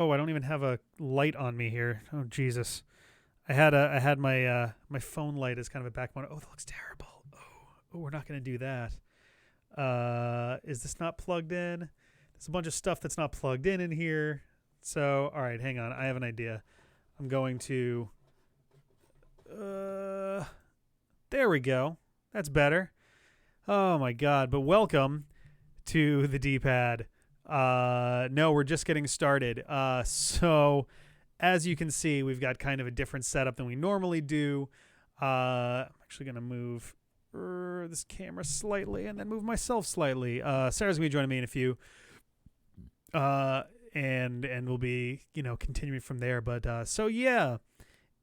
Oh, I don't even have a light on me here. Oh Jesus. I had my my phone light as kind of a backbone. Oh, that looks terrible. Oh, we're not gonna do that. Is this not plugged in? There's a bunch of stuff that's not plugged in here. So, all right, hang on. I have an idea. I'm going to. Uh, there we go. That's better. Oh my God! But welcome to the D-pad. No, we're just getting started. So as you can see, we've got kind of a different setup than we normally do. I'm actually gonna move this camera slightly and then move myself slightly. Sarah's gonna be joining me in a few. And we'll be continuing from there. But so yeah,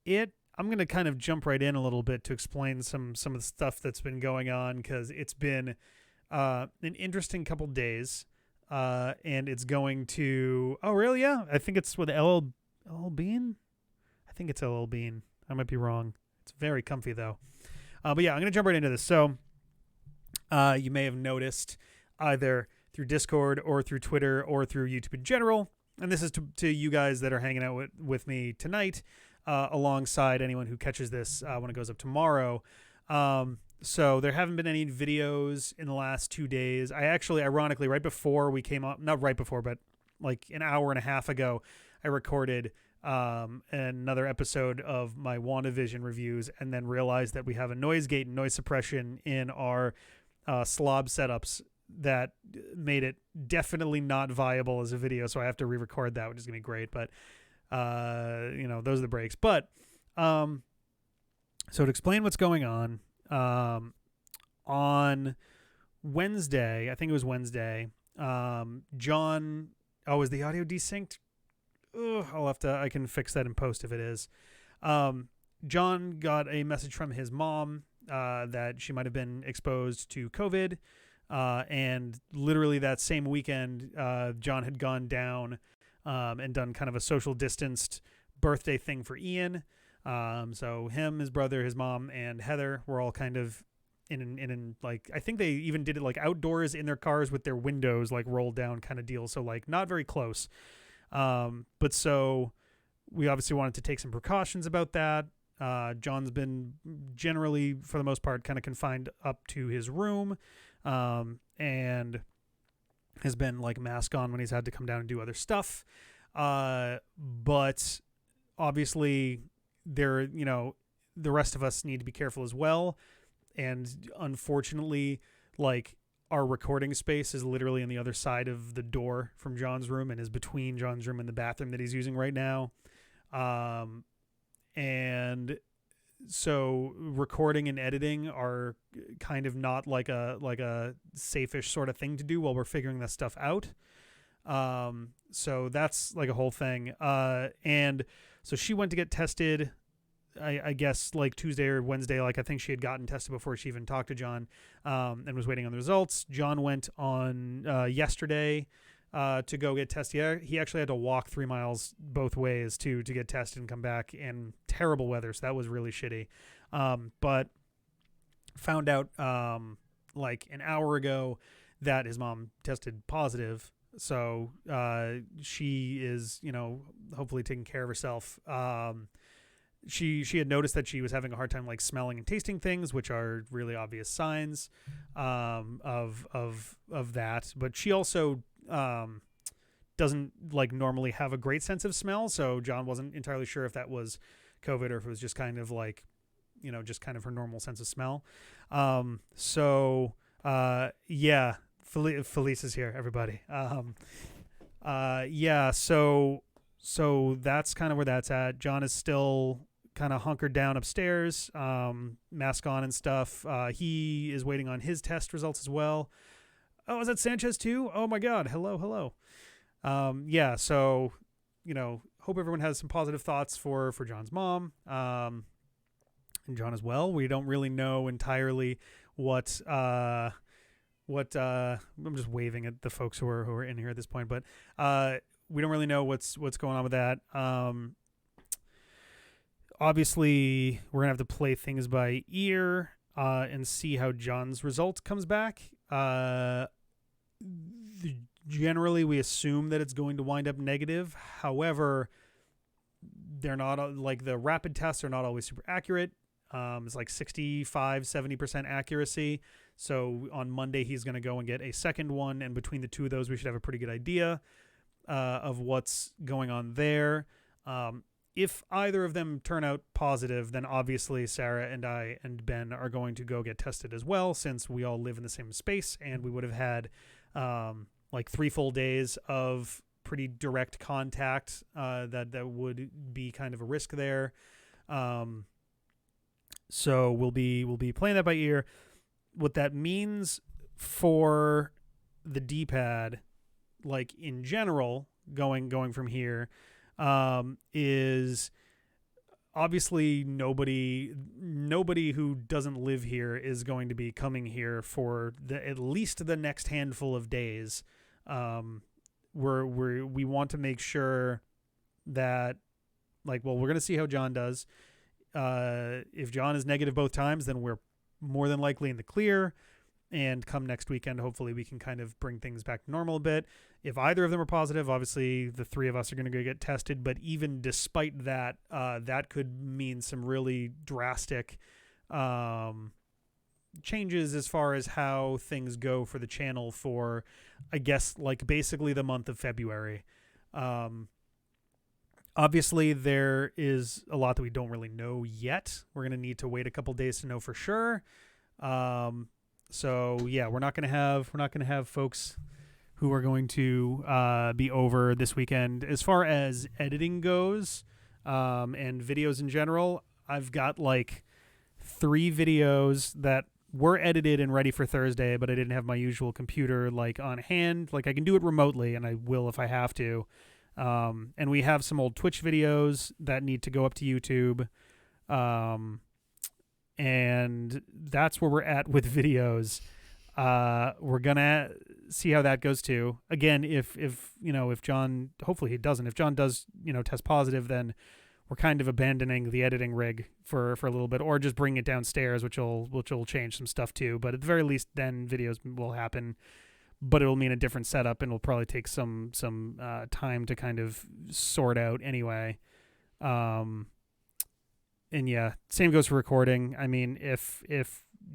I'm gonna kind of jump right in a little bit to explain some of the stuff that's been going on, because it's been an interesting couple days, and it's going to. Oh really? Yeah, I think it's with LL Bean. I think it's LL Bean. I might be wrong. It's very comfy though. But yeah, I'm gonna jump right into this. So you may have noticed either through Discord or through Twitter or through YouTube in general, and this is to you guys that are hanging out with me tonight, alongside anyone who catches this when it goes up tomorrow. So there haven't been any videos in the last 2 days. I actually, ironically, right before we came up, not right before, but like an hour and a half ago, I recorded another episode of my WandaVision reviews, and then realized that we have a noise gate and noise suppression in our slob setups that made it definitely not viable as a video. So I have to re-record that, which is gonna be great. But those are the breaks. But so to explain what's going on Wednesday, I think it was Wednesday, John, is the audio desynced? I can fix that in post if it is. John got a message from his mom that she might have been exposed to COVID. And literally that same weekend, John had gone down and done kind of a social distanced birthday thing for Ian. So him, his brother, his mom, and Heather were all kind of in like, I think they even did it like outdoors in their cars with their windows like rolled down kind of deal. So like not very close. But so we obviously wanted to take some precautions about that. John's been generally, for the most part, kind of confined up to his room, and has been like mask on when he's had to come down and do other stuff. But obviously the rest of us need to be careful as well. And unfortunately, like, our recording space is literally on the other side of the door from John's room and is between John's room and the bathroom that he's using right now. And so recording and editing are kind of not like a safe-ish sort of thing to do while we're figuring that stuff out. So that's like a whole thing. And so she went to get tested, I guess like Tuesday or Wednesday. Like I think she had gotten tested before she even talked to John, and was waiting on the results. John went on yesterday to go get tested. He actually had to walk 3 miles both ways to get tested and come back in terrible weather. So that was really shitty. But found out like an hour ago that his mom tested positive. So she is, hopefully taking care of herself. She had noticed that she was having a hard time like smelling and tasting things, which are really obvious signs of that. But she also doesn't like normally have a great sense of smell, so John wasn't entirely sure if that was COVID or if it was just kind of like, just kind of her normal sense of smell. Yeah, Felice is here, everybody. Yeah, so that's kind of where that's at. John is still kind of hunkered down upstairs, mask on and stuff. He is waiting on his test results as well. Oh, is that Sanchez too? Oh my God. Hello. Yeah. So, hope everyone has some positive thoughts for John's mom, and John as well. We don't really know entirely what I'm just waving at the folks who are in here at this point, but, we don't really know what's going on with that. Obviously we're gonna have to play things by ear, and see how John's result comes back. generally we assume that it's going to wind up negative. However, they're not like the rapid tests are not always super accurate. It's like 65-70% accuracy. So on Monday he's going to go and get a second one, and between the two of those we should have a pretty good idea of what's going on there. If either of them turn out positive, then obviously Sarah and I and Ben are going to go get tested as well, since we all live in the same space, and we would have had like 3 full days of pretty direct contact that would be kind of a risk there. So we'll be playing that by ear. What that means for the D-pad, like in general, going from here, is obviously nobody who doesn't live here is going to be coming here for at least the next handful of days. We want to make sure that, like, well, we're going to see how John does. If John is negative both times, then we're more than likely in the clear, and come next weekend, hopefully we can kind of bring things back to normal a bit. If either of them are positive, obviously the 3 of us are going to go get tested, but even despite that, that could mean some really drastic changes as far as how things go for the channel for, I guess, like basically the month of February. Obviously, there is a lot that we don't really know yet. We're going to need to wait a couple days to know for sure. So yeah, we're not going to have folks who are going to be over this weekend. As far as editing goes, and videos in general, I've got like 3 videos that were edited and ready for Thursday, but I didn't have my usual computer like on hand. Like I can do it remotely, and I will if I have to. And we have some old Twitch videos that need to go up to YouTube. And that's where we're at with videos. We're gonna see how that goes too. Again, if John, hopefully he doesn't, if John does, test positive, then we're kind of abandoning the editing rig for a little bit, or just bring it downstairs, which will change some stuff too. But at the very least, then videos will happen. But it'll mean a different setup, and will probably take some time to kind of sort out anyway. And yeah, same goes for recording. I mean, if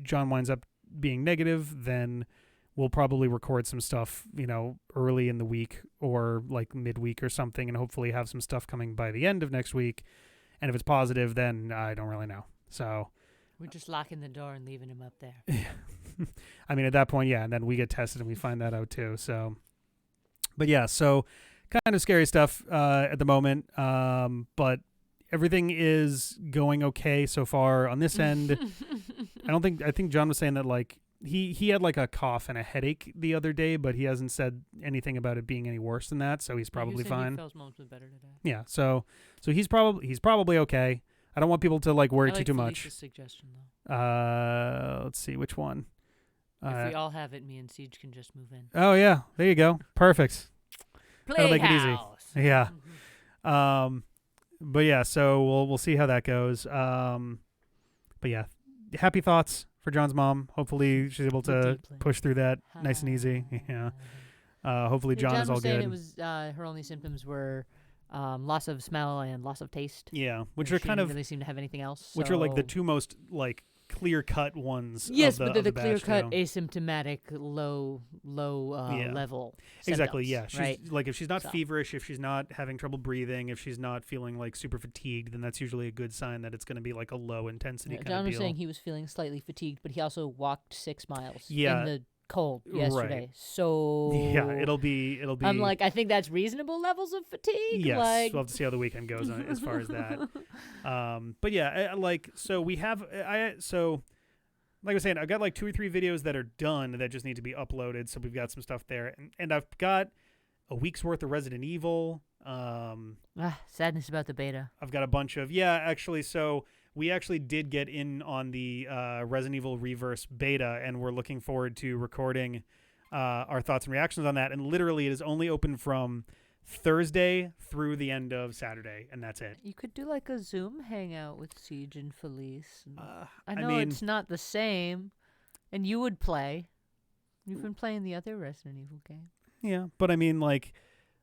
John winds up being negative, then we'll probably record some stuff, early in the week or like midweek or something, and hopefully have some stuff coming by the end of next week. And if it's positive, then I don't really know. So we're just locking the door and leaving him up there. Yeah. I mean, at that point, yeah, and then we get tested and we find that out too. So, but yeah, so kind of scary stuff at the moment. But everything is going okay so far on this end. I think John was saying that like he had like a cough and a headache the other day, but he hasn't said anything about it being any worse than that, so he's probably fine. He feels mostly better today. Yeah, so he's probably okay. I don't want people to like worry too much. Suggestion though. Let's see which one. If we all have it, me and Siege can just move in. Oh yeah, there you go. Perfect. That'll make it easy. Yeah. But yeah, so we'll see how that goes. But yeah, happy thoughts for John's mom. Hopefully she's able to push through that nice and easy. Yeah. Hopefully John is all good. It was her only symptoms were loss of smell and loss of taste. Yeah, which are kind of really seem to have anything else. Which are like the two most like clear-cut ones. Yes, but they're the clear-cut, asymptomatic, low level. Exactly. Symptoms, Yeah. She's, right? like if she's not feverish, if she's not having trouble breathing, if she's not feeling like super fatigued, then that's usually a good sign that it's going to be like a low intensity kind of deal. John was saying he was feeling slightly fatigued, but he also walked 6 miles in the cold yesterday. Right. So yeah, it'll be. I'm like, I think that's reasonable levels of fatigue. Yes, like... we'll have to see how the weekend goes as far as that. But yeah, like I was saying, I've got like 2 or 3 videos that are done that just need to be uploaded. So we've got some stuff there, and I've got a week's worth of Resident Evil. Sadness about the beta. I've got a bunch of actually. So we actually did get in on the Resident Evil Reverse beta, and we're looking forward to recording our thoughts and reactions on that. And literally, it is only open from Thursday through the end of Saturday, and that's it. You could do like a Zoom hangout with Siege and Felice. I know it's not the same, and you would play. You've been playing the other Resident Evil game. Yeah, but I mean, like,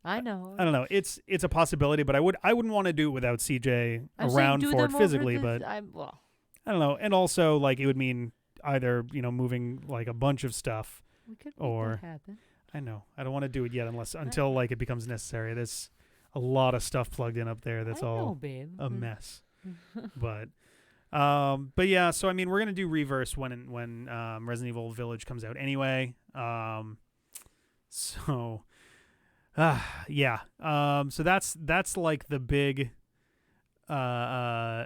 I know. I don't know. It's a possibility, but I wouldn't want to do it without CJ around for it physically. But I don't know. And also, like, it would mean either moving like a bunch of stuff, we could make that happen. I know. I don't want to do it yet until like it becomes necessary. There's a lot of stuff plugged in up there. That's all a mess. But yeah. So I mean, we're gonna do Reverse when Resident Evil Village comes out anyway. So yeah. So that's like the big the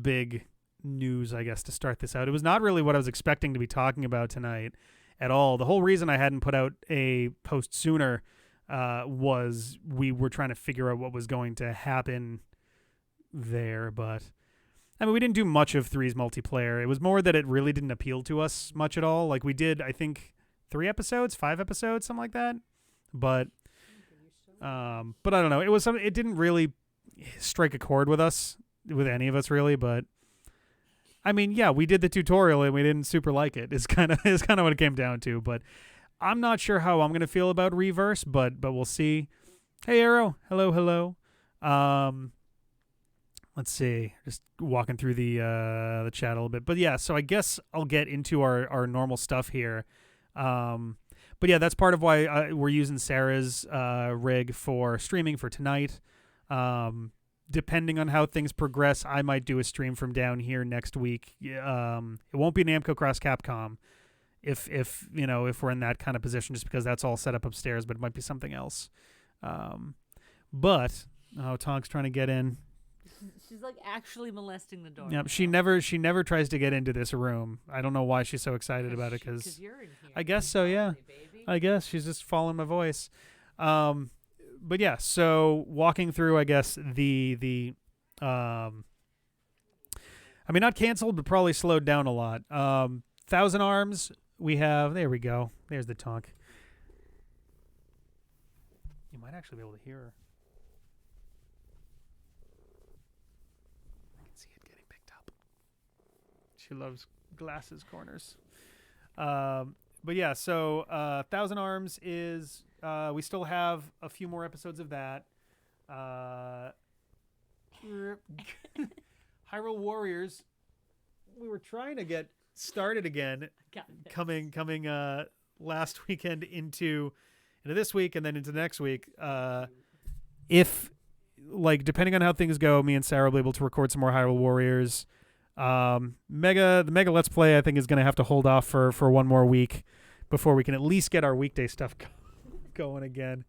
big news, I guess, to start this out. It was not really what I was expecting to be talking about tonight at all. The whole reason I hadn't put out a post sooner was we were trying to figure out what was going to happen there. But I mean, we didn't do much of 3's multiplayer. It was more that it really didn't appeal to us much at all. Like, we did, I think, 5 episodes, something like that. But I don't know. It didn't really strike a chord with any of us really. But I mean, yeah, we did the tutorial and we didn't super like it. It's kind of what it came down to. But I'm not sure how I'm gonna feel about Reverse, but we'll see. Hey, Arrow, hello. Let's see. Just walking through the chat a little bit. But yeah, so I guess I'll get into our normal stuff here. But yeah, that's part of why we're using Sarah's rig for streaming for tonight. Depending on how things progress, I might do a stream from down here next week. It won't be Namco Cross Capcom if we're in that kind of position, just because that's all set up upstairs, but it might be something else. But Tonk's trying to get in. She's like actually molesting the door. Yeah, she never tries to get into this room. I don't know why she's so excited about it, because you're in here. I guess so, yeah. I guess she's just following my voice. But yeah, so walking through, I guess the I mean, not canceled, but probably slowed down a lot. Thousand Arms, we have. There we go. There's the Tonk. You might actually be able to hear her. I can see it getting picked up. She loves glasses corners. But yeah, so Thousand Arms is. We still have a few more episodes of that. Hyrule Warriors. We were trying to get started again, coming last weekend into this week and then into next week. If depending on how things go, me and Sarah will be able to record some more Hyrule Warriors. The Mega Let's Play, I think, is going to have to hold off for one more week before we can at least get our weekday stuff going again.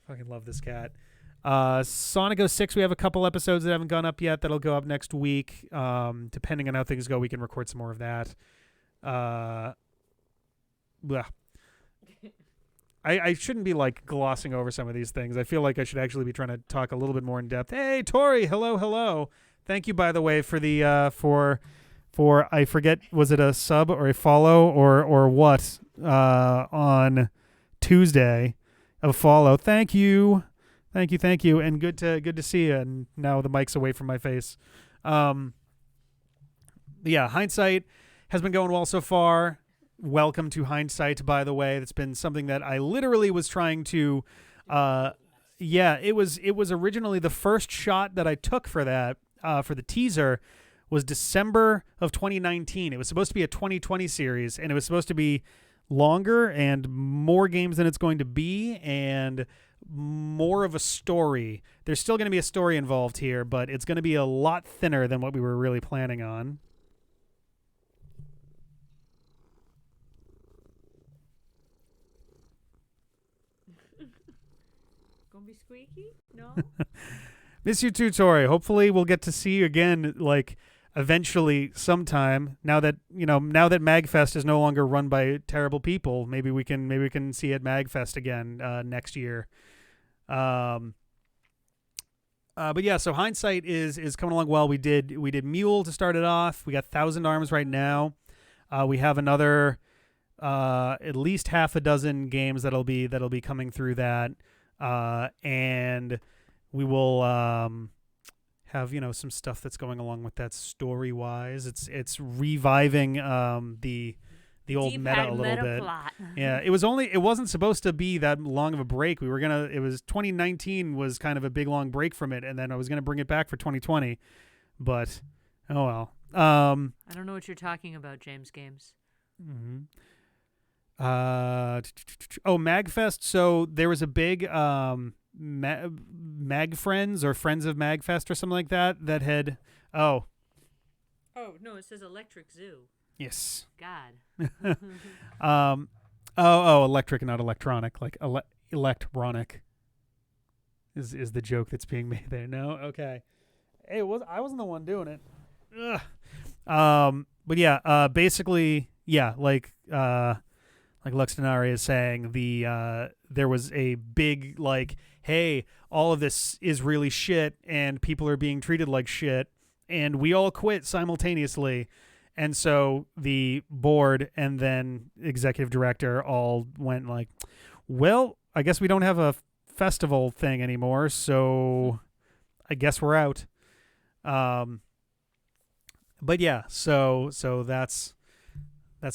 Fucking love this cat. Sonic 06, we have a couple episodes that haven't gone up yet that'll go up next week. Depending on how things go, we can record some more of that. I shouldn't be glossing over some of these things. I feel like I should actually be trying to talk a little bit more in depth. Hey, Tori, hello. Thank you, by the way, for the for I forget, was it a sub or a follow or what on Tuesday? A follow. Thank you, and good to see you. And now the mic's away from my face. Yeah, Hindsight has been going well so far. Welcome to Hindsight, by the way. That's been something that I literally was trying to. Yeah, it was originally the first shot that I took for that for the teaser was December of 2019. It was supposed to be a 2020 series, and it was supposed to be longer and more games than it's going to be, and more of a story. There's still going to be a story involved here, but it's going to be a lot thinner than what we were really planning on. Gonna be squeaky? No? Miss you too, Tori. Hopefully we'll get to see you again, eventually sometime. Now that MagFest is no longer run by terrible people, maybe we can see you at MagFest again next year. But yeah, so Hindsight is coming along well. We did Mule to start it off. We got Thousand Arms right now. We have another at least half a dozen games that'll be coming through that, and we will have some stuff that's going along with that story wise. It's reviving the the old meta a little bit. Plot. Yeah, it wasn't supposed to be that long of a break. It was 2019 was kind of a big long break from it, and then I was gonna bring it back for 2020, but oh well. I don't know what you're talking about, James Games. Mm-hmm. Magfest. So there was a big Mag Friends or Friends of Magfest or something like that had. Oh no, it says Electric Zoo. Yes. God. Electric, not electronic, like electronic is the joke that's being made there. No, okay. Hey, I wasn't the one doing it. Ugh. But yeah, basically, yeah, like Luxtonari is saying, there was a big like, hey, all of this is really shit, and people are being treated like shit, and we all quit simultaneously. And so the board and then executive director all went like, well, I guess we don't have a festival thing anymore, so I guess we're out. But yeah, so that's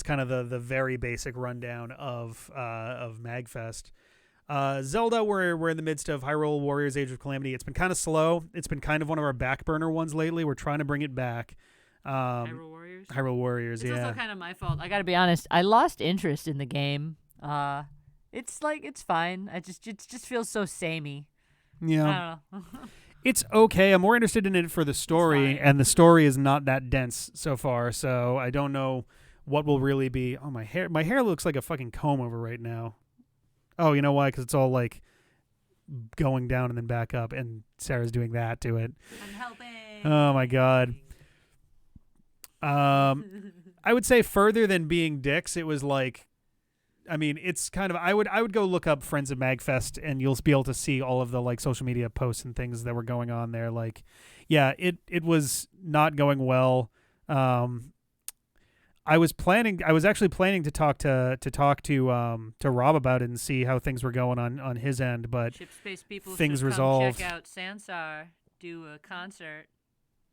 kind of the very basic rundown of Magfest. Zelda, we're in the midst of Hyrule Warriors Age of Calamity. It's been kind of slow. It's been kind of one of our back burner ones lately. We're trying to bring it back. Hyrule Warriors? Hyrule Warriors, it's yeah. It's also kind of my fault. I gotta be honest. I lost interest in the game. It's fine. It just feels so samey. Yeah. I don't know. It's okay. I'm more interested in it for the story, and the story is not that dense so far, so I don't know what will really be. Oh, my hair looks like a fucking comb over right now. Oh, you know why? Because it's all like going down and then back up, and Sarah's doing that to it. I'm helping. Oh my God. I would say further than being dicks, it was like, I mean, it's kind of, I would go look up Friends of Magfest, and you'll be able to see all of the like social media posts and things that were going on there. Like, yeah, it was not going well. I was actually planning to talk to Rob about it and see how things were going on his end, but Ship Space people things should resolved. Come check out Sansar do a concert.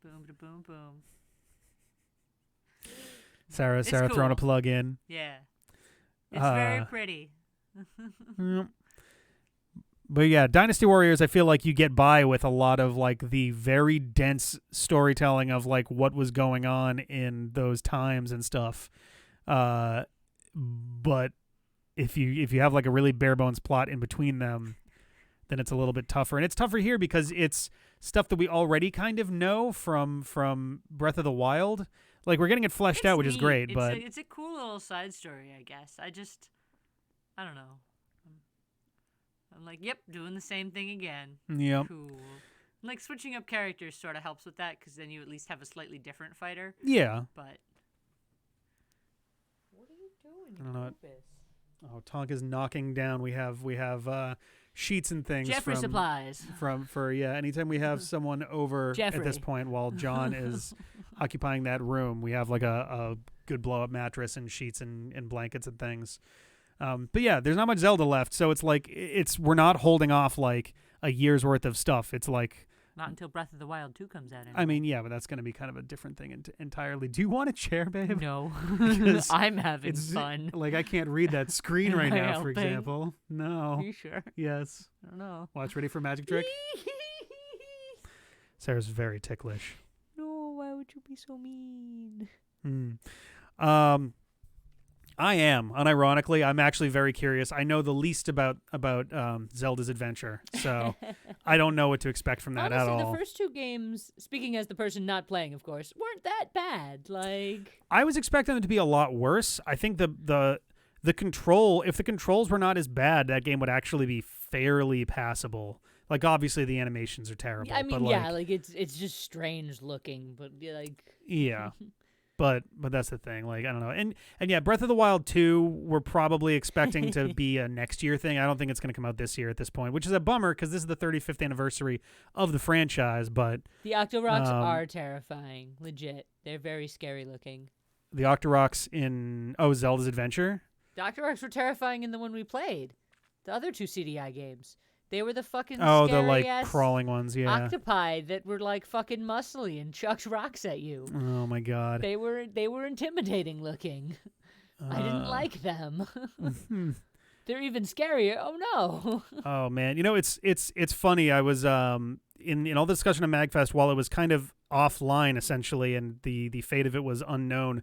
Boom to boom boom. Sarah cool. throwing a plug in. Yeah. It's very pretty. But yeah, Dynasty Warriors, I feel like you get by with a lot of like the very dense storytelling of like what was going on in those times and stuff. But if you have like a really bare bones plot in between them, then it's a little bit tougher. And it's tougher here because it's stuff that we already kind of know from Breath of the Wild. Like, we're getting it fleshed out, which is great, but it's a cool little side story, I guess. I don't know. I'm like, yep, doing the same thing again. Yep. Cool. Like, switching up characters sort of helps with that, because then you at least have a slightly different fighter. Yeah. But what are you doing? I don't know. Oh, Tonka's knocking down. We have sheets and things. Jeffrey supplies. Anytime we have someone over Jeffrey. At this point while John is occupying that room, we have like a good blow up mattress and sheets and blankets and things. But yeah, there's not much Zelda left, so it's like we're not holding off like a year's worth of stuff. It's like not until Breath of the Wild 2 comes out. Anyway. I mean, yeah, but that's going to be kind of a different thing entirely. Do you want a chair, babe? No, I'm having fun. Like, I can't read that screen right now, helping? for example. No. Are you sure? Yes. I don't know. Watch, ready for a magic trick? Sarah's very ticklish. No, why would you be so mean? I am, unironically. I'm actually very curious. I know the least about Zelda's adventure, so I don't know what to expect from that Honestly, at all. The first two games, speaking as the person not playing, of course, weren't that bad. Like, I was expecting them to be a lot worse. I think the control, if the controls were not as bad, that game would actually be fairly passable. Like, obviously the animations are terrible. I mean, but yeah, like it's just strange looking, but like yeah. But that's the thing. Like, I don't know. And yeah, Breath of the Wild 2, we're probably expecting to be a next year thing. I don't think it's going to come out this year at this point, which is a bummer because this is the 35th anniversary of the franchise. But the Octorocks are terrifying. Legit. They're very scary looking. The Octorocks in Zelda's Adventure? The Octorocks were terrifying in the one we played. The other two CDI games. They were the fucking the like crawling ones, yeah. Octopi that were like fucking muscly and chucked rocks at you. Oh my god. They were intimidating looking. I didn't like them. Mhm. They're even scarier. Oh no. Oh man, it's funny. I was in all the discussion of Magfest while it was kind of offline essentially, and the fate of it was unknown.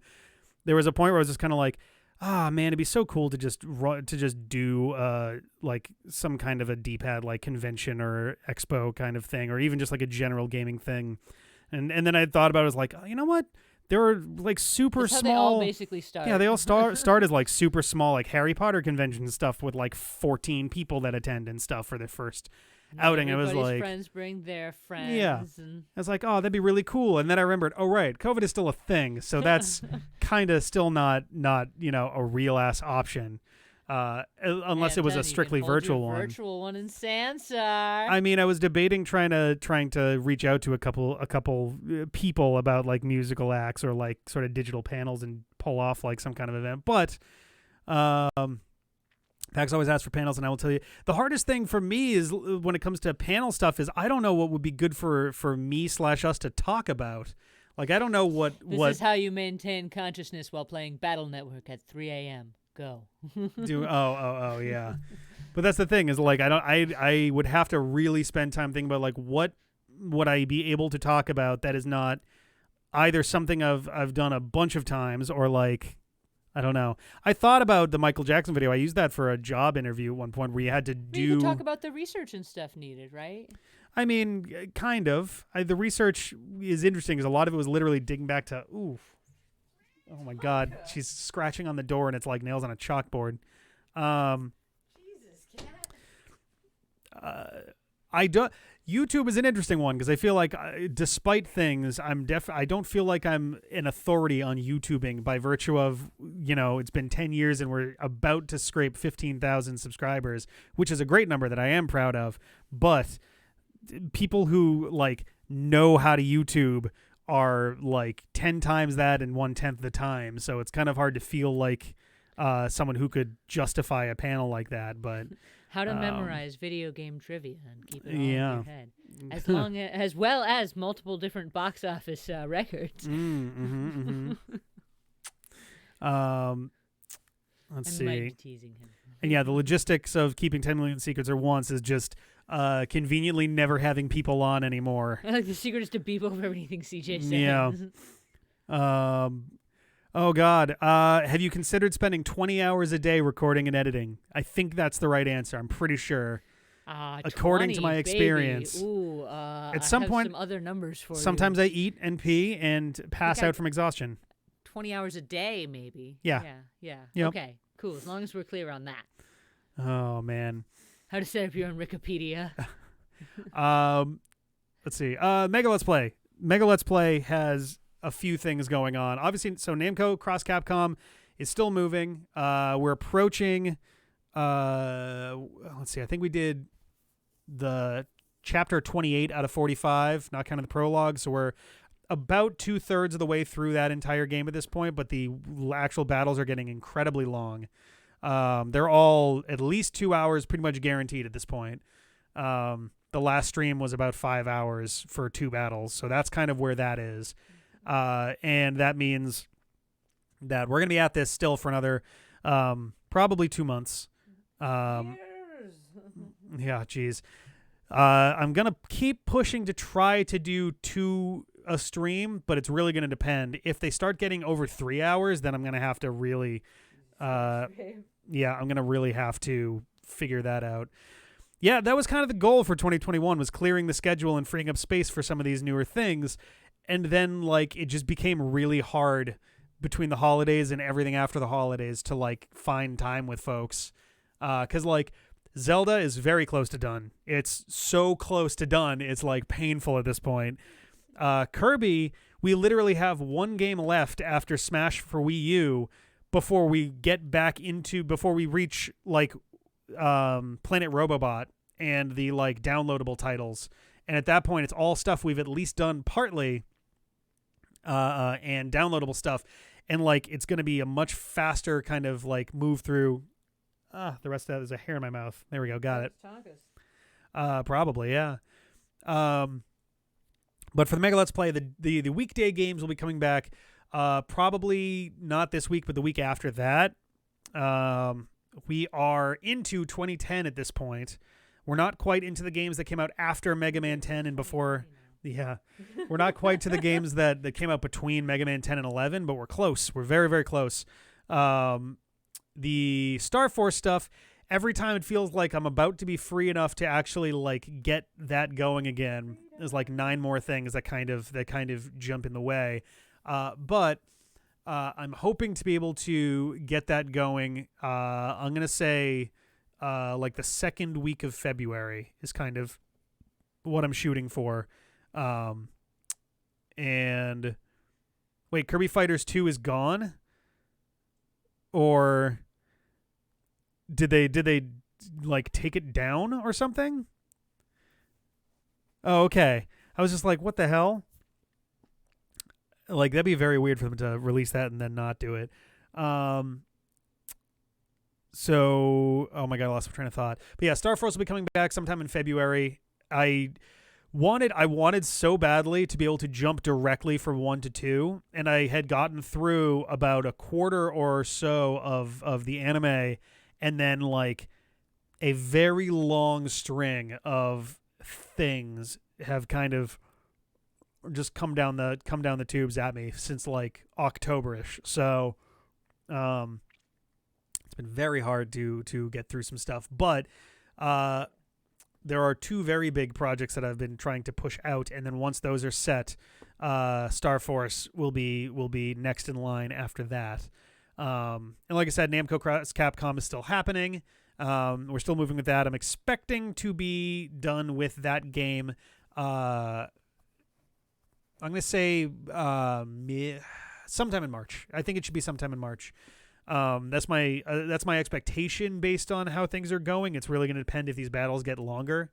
There was a point where I was just kind of like, ah man, it'd be so cool to just do like some kind of a D-pad like convention or expo kind of thing, or even just like a general gaming thing. And then I thought about it, I was like, oh, you know what? There were like super That's how small. they all basically start. Yeah, they all start as like super small, like Harry Potter convention stuff with like 14 people that attend and stuff for their first outing. I was Everybody's like, friends bring their friends. yeah. And I was like, oh, that'd be really cool. And then I remembered, oh right, COVID is still a thing, so that's kind of still not a real ass option, unless it was Hampton, a strictly you can hold virtual your one. Virtual one in Sansar. I mean, I was debating trying to reach out to a couple people about like musical acts or like sort of digital panels and pull off like some kind of event. But Pax always asks for panels, and I will tell you the hardest thing for me is when it comes to panel stuff is I don't know what would be good for me / us to talk about. Like I don't know what This is how you maintain consciousness while playing Battle Network at 3 a.m. Go. Oh yeah. But that's the thing is like I would have to really spend time thinking about like what would I be able to talk about that is not either something I've done a bunch of times or like I don't know. I thought about the Michael Jackson video. I used that for a job interview at one point where you had to do. You could talk about the research and stuff needed, right? I mean, kind of. The research is interesting because a lot of it was literally digging back to. Oof. Oh my God, she's scratching on the door and it's like nails on a chalkboard. Jesus, cat. I do. YouTube is an interesting one because I feel like, despite things, I don't feel like I'm an authority on YouTubing by virtue of it's been 10 years and we're about to scrape 15,000 subscribers, which is a great number that I am proud of. But people who like know how to YouTube are like 10 times that in 1/10 the time, so it's kind of hard to feel like someone who could justify a panel like that. But how to memorize video game trivia and keep it all in yeah. your head, as well as multiple different box office records. Let's I see. might be teasing him. And yeah, the logistics of keeping 10 million secrets at once is just conveniently never having people on anymore. I like the secret is to beep over anything CJ says. Yeah. Oh God. Have you considered spending 20 hours a day recording and editing? I think that's the right answer. I'm pretty sure. According to my experience. Baby. Ooh, at some I have point, some other numbers for sometimes you. I eat and pee and pass out from exhaustion. 20 hours a day, maybe. Yeah. Yeah. Yep. Okay, cool. As long as we're clear on that. Oh man. How to set up your own Wikipedia. Let's see. Mega Let's Play. Mega Let's Play has a few things going on. Obviously, so Namco Cross Capcom is still moving. We're approaching. Let's see. I think we did the chapter 28 out of 45, not kind of the prologue. So we're about 2/3 of the way through that entire game at this point, but the actual battles are getting incredibly long. They're all at least 2 hours, pretty much guaranteed at this point. The last stream was about 5 hours for 2 battles, so that's kind of where that is. And that means that we're going to be at this still for another probably 2 months. Yeah, geez. I'm going to keep pushing to try to do 2 a stream, but it's really going to depend. If they start getting over 3 hours, then I'm going to have to really... I'm going to really have to figure that out. Yeah, that was kind of the goal for 2021, was clearing the schedule and freeing up space for some of these newer things. And then, like, it just became really hard between the holidays and everything after the holidays to, like, find time with folks. Because, like, Zelda is very close to done. It's so close to done, it's, like, painful at this point. Kirby, we literally have 1 game left after Smash for Wii U before we reach, like, Planet Robobot and the, like, downloadable titles. And at that point, it's all stuff we've at least done partly, and downloadable stuff. And, like, it's going to be a much faster kind of, like, move through. The rest of that is a hair in my mouth. There we go. Got it. Probably, yeah. But for the Mega Let's Play, the weekday games will be coming back. Probably not this week, but the week after that. We are into 2010 at this point. We're not quite into the games that came out after Mega Man 10 and before. Yeah, we're not quite to the games that came out between Mega Man 10 and 11, but we're close. We're very, very close. The Star Force stuff, every time it feels like I'm about to be free enough to actually like get that going again. There's like 9 more things that kind of jump in the way. But I'm hoping to be able to get that going. I'm going to say like the second week of February is kind of what I'm shooting for. And wait, Kirby Fighters 2 is gone? Or did they like take it down or something? Oh, okay. I was just like, what the hell? Like, that'd be very weird for them to release that and then not do it. So, oh my God, I lost my train of thought. But yeah, Star Force will be coming back sometime in February. I wanted so badly to be able to jump directly from 1 to 2, and I had gotten through about a quarter or so of the anime, and then like a very long string of things have kind of just come down the tubes at me since like October-ish. So it's been very hard to get through some stuff, but there are 2 very big projects that I've been trying to push out, and then once those are set, Star Force will be next in line after that. And like I said, Namco Cross Capcom is still happening. We're still moving with that. I'm expecting to be done with that game. I'm going to say sometime in March. I think it should be sometime in March. That's my expectation based on how things are going. It's really going to depend if these battles get longer.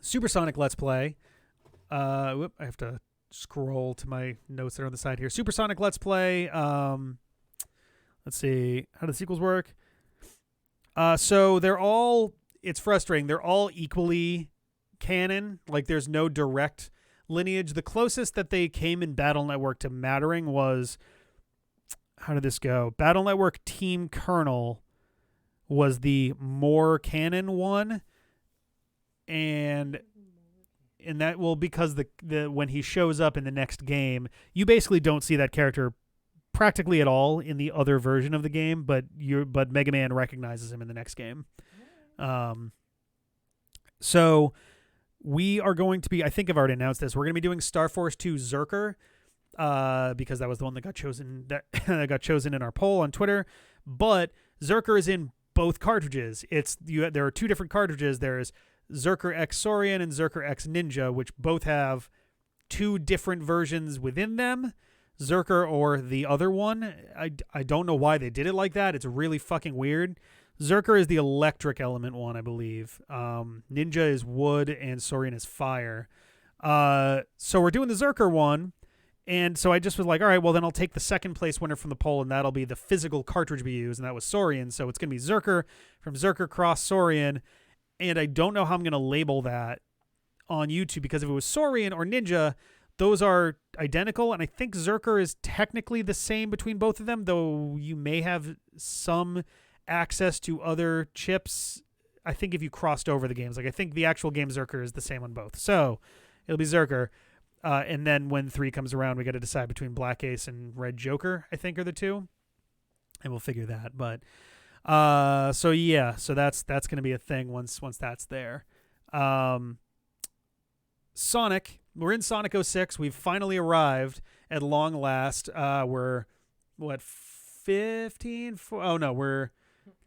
Supersonic Let's Play. I have to scroll to my notes that are on the side here. Supersonic Let's Play. Let's see. How do the sequels work? So they're all, it's frustrating. They're all equally canon. Like there's no direct lineage. The closest that they came in Battle Network to mattering was, how did this go? Battle Network Team Colonel was the more canon one. And that will, because the when he shows up in the next game, you basically don't see that character practically at all in the other version of the game, but Mega Man recognizes him in the next game. So we are going to be, I think I've already announced this, we're going to be doing Star Force 2 Zerker, because that was the one that got chosen that got chosen in our poll on Twitter. But Zerker is in both cartridges. There are 2 different cartridges. There's Zerker X Saurian and Zerker X Ninja, which both have 2 different versions within them. Zerker or the other one, I don't know why they did it like that. It's really fucking weird. Zerker is the electric element one, I believe. Ninja is wood and Saurian is fire. So we're doing the Zerker one. And so I just was like, all right, well, then I'll take the second place winner from the poll, and that'll be the physical cartridge we use, and that was Saurian. So it's going to be Zerker from Zerker Cross Saurian. And I don't know how I'm going to label that on YouTube, because if it was Saurian or Ninja, those are identical. And I think Zerker is technically the same between both of them, though you may have some access to other chips. I think if you crossed over the games, like I think the actual game Zerker is the same on both. So it'll be Zerker. And then when 3 comes around, we got to decide between Black Ace and Red Joker, I think are the 2. And we'll figure that. But so yeah, so that's going to be a thing once that's there. Sonic, we're in Sonic 06. We've finally arrived at long last. We're what, 15? Oh no, we're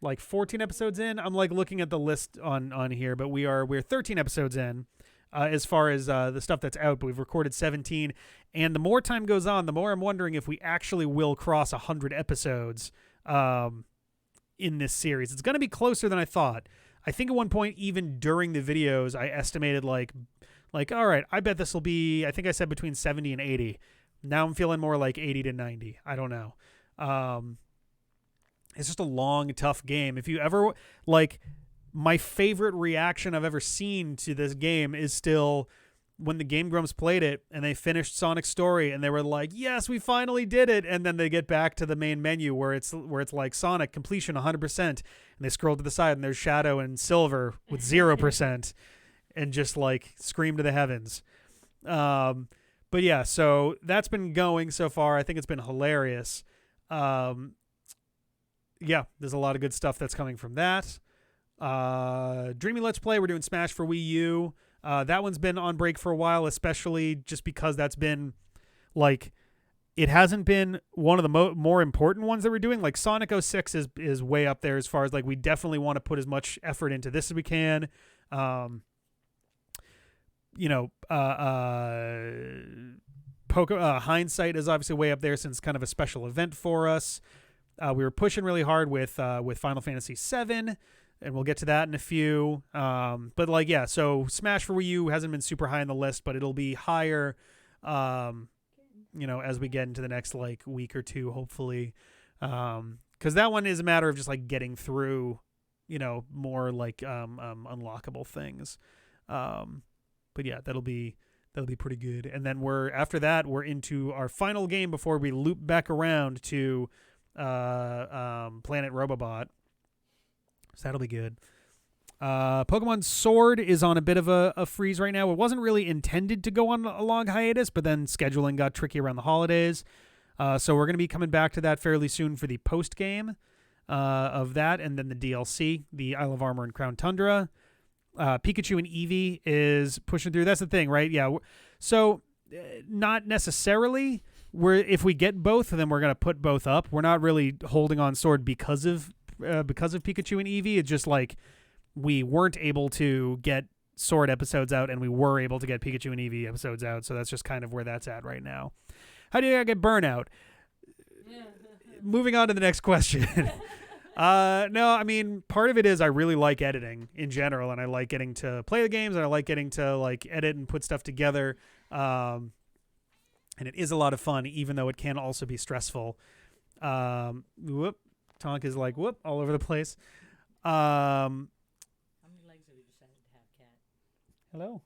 like 14 episodes in. I'm like looking at the list on here, but we're 13 episodes in. As far as the stuff that's out, but we've recorded 17, and the more time goes on, the more I'm wondering if we actually will cross 100 episodes in this series. It's going to be closer than I thought. I think at one point, even during the videos, I estimated like, all right, I bet this will be, I think I said between 70 and 80. Now I'm feeling more like 80 to 90. I don't know. It's just a long, tough game. If you ever, like, my favorite reaction I've ever seen to this game is still when the Game Grumps played it and they finished Sonic's story and they were like, yes, we finally did it. And then they get back to the main menu where it's like Sonic completion 100%. And they scroll to the side and there's Shadow and Silver with 0% and just like scream to the heavens. But yeah, so that's been going so far. I think it's been hilarious. Yeah, there's a lot of good stuff that's coming from that. Dreamy Let's Play, we're doing Smash for Wii U. That one's been on break for a while, especially just because that's been like, it hasn't been one of the more important ones that we're doing. Like Sonic 06 is way up there as far as like, we definitely want to put as much effort into this as we can. Hindsight is obviously way up there since kind of a special event for us. We were pushing really hard with Final Fantasy VII. And we'll get to that in a few. But like, yeah, so Smash for Wii U hasn't been super high on the list, but it'll be higher, as we get into the next like week or two, hopefully. Because that one is a matter of just like getting through, more like unlockable things. But yeah, that'll be pretty good. And then after that, we're into our final game before we loop back around to Planet Robobot. So that'll be good. Pokemon Sword is on a bit of a freeze right now. It wasn't really intended to go on a long hiatus, but then scheduling got tricky around the holidays. So we're going to be coming back to that fairly soon for the post-game of that, and then the DLC, the Isle of Armor and Crown Tundra. Pikachu and Eevee is pushing through. That's the thing, right? Yeah. So not necessarily. If we get both of them, we're going to put both up. We're not really holding on Sword because of Pikachu and Eevee. It's just like we weren't able to get Sword episodes out and we were able to get Pikachu and Eevee episodes out, so that's just kind of where that's at right now. How do you get burnout? Moving on to the next question. No, I mean, part of it is I really like editing in general, and I like getting to play the games, and I like getting to like edit and put stuff together, and it is a lot of fun, even though it can also be stressful. Tonk is like, whoop, all over the place. How many legs have you decided to have, Cat? Hello.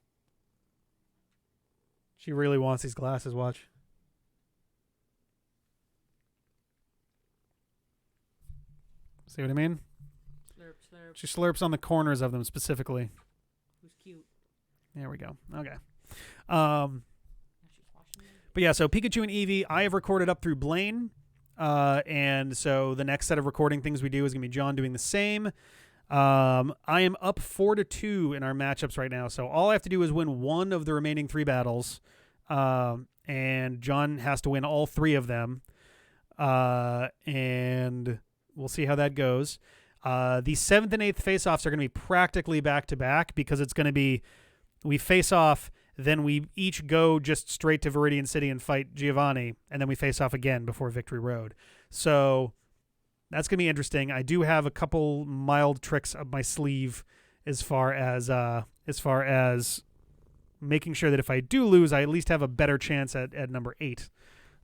She really wants these glasses, watch. See what I mean? Slurp, slurp. She slurps on the corners of them specifically. Who's cute? There we go. Okay. But yeah, so Pikachu and Eevee, I have recorded up through Blaine. And so the next set of recording things we do is going to be John doing the same. I am up 4-2 in our matchups right now. So all I have to do is win one of the remaining 3 battles. And John has to win all 3 of them. And we'll see how that goes. The 7th and 8th face-offs are going to be practically back-to-back because it's going to be we face off, then we each go just straight to Viridian City and fight Giovanni, and then we face off again before Victory Road. So that's going to be interesting. I do have a couple mild tricks up my sleeve as far as making sure that if I do lose, I at least have a better chance at number 8.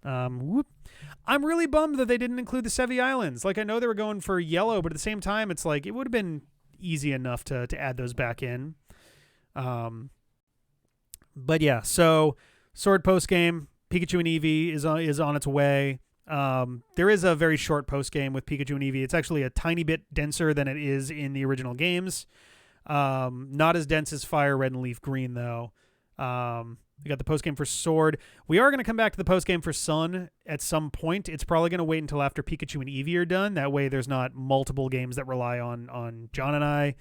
I'm really bummed that they didn't include the Sevi Islands. Like, I know they were going for yellow, but at the same time, it's like it would have been easy enough to add those back in. But yeah, so Sword post game, Pikachu and Eevee is on its way. There is a very short post game with Pikachu and Eevee. It's actually a tiny bit denser than it is in the original games. Not as dense as Fire Red and Leaf Green though. We got the post game for Sword. We are going to come back to the post game for Sun at some point. It's probably going to wait until after Pikachu and Eevee are done. That way, there's not multiple games that rely on John and I.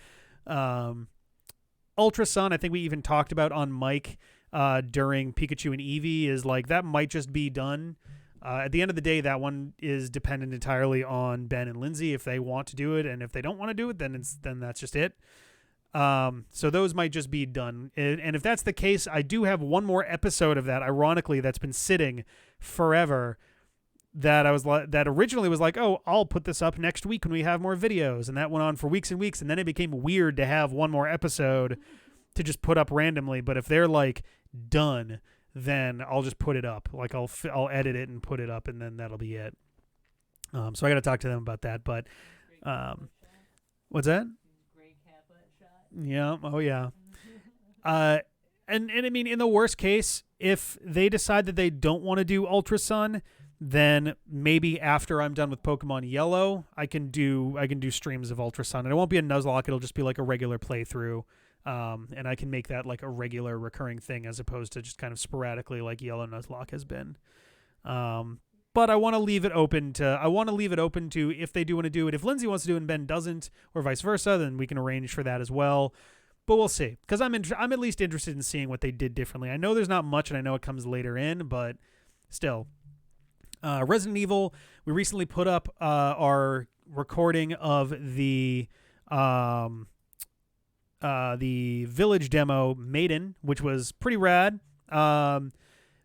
Ultra Sun, I think we even talked about on mic during Pikachu and Eevee, is like that might just be done. At the end of the day, that one is dependent entirely on Ben and Lindsay if they want to do it, and if they don't want to do it, then that's just it. So those might just be done, and if that's the case, I do have one more episode of that. Ironically, that's been sitting forever. That originally was like, oh, I'll put this up next week when we have more videos, and that went on for weeks and weeks, and then it became weird to have one more episode to just put up randomly. But if they're like done, then I'll just put it up. Like I'll edit it and put it up, and then that'll be it. So I got to talk to them about that. But what's that? Yeah. Oh yeah. and I mean, in the worst case, if they decide that they don't want to do Ultra Sun, then maybe after I'm done with Pokemon Yellow, I can do streams of Ultra Sun, and it won't be a Nuzlocke. It'll just be like a regular playthrough, and I can make that like a regular recurring thing as opposed to just kind of sporadically like Yellow Nuzlocke has been. But I want to leave it open to if they do want to do it. If Lindsay wants to do it and Ben doesn't, or vice versa, then we can arrange for that as well. But we'll see, because I'm at least interested in seeing what they did differently. I know there's not much, and I know it comes later in, but still. Resident Evil, we recently put up our recording of the village demo Maiden, which was pretty rad.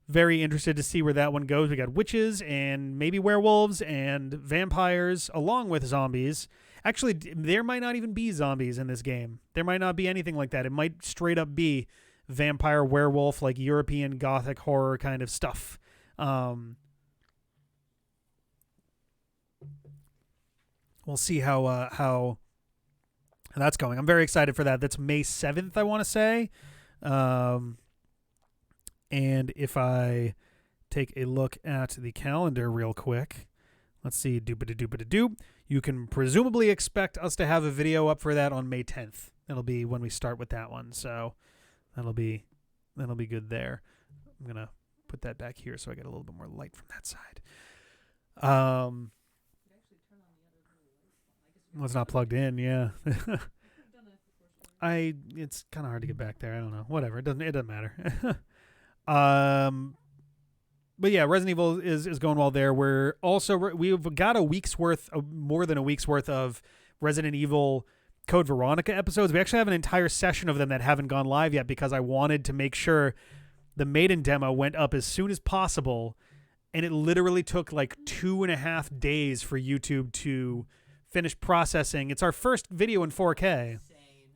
Very interested to see where that one goes. We got witches and maybe werewolves and vampires along with zombies. Actually, there might not even be zombies in this game. There might not be anything like that. It might straight up be vampire, werewolf, like European gothic horror kind of stuff. We'll see how that's going. I'm very excited for that. That's May 7th, I want to say. And if I take a look at the calendar real quick, let's see, doop-a-doop-a-doop. You can presumably expect us to have a video up for that on May 10th. That'll be when we start with that one. So that'll be good there. I'm going to put that back here so I get a little bit more light from that side. Well, it's not plugged in, yeah. It's kind of hard to get back there. I don't know. Whatever. It doesn't matter. But yeah, Resident Evil is going well there. We've got more than a week's worth of Resident Evil Code Veronica episodes. We actually have an entire session of them that haven't gone live yet because I wanted to make sure the Maiden demo went up as soon as possible. And it literally took like 2.5 days for YouTube to finish processing. It's our first video in 4K.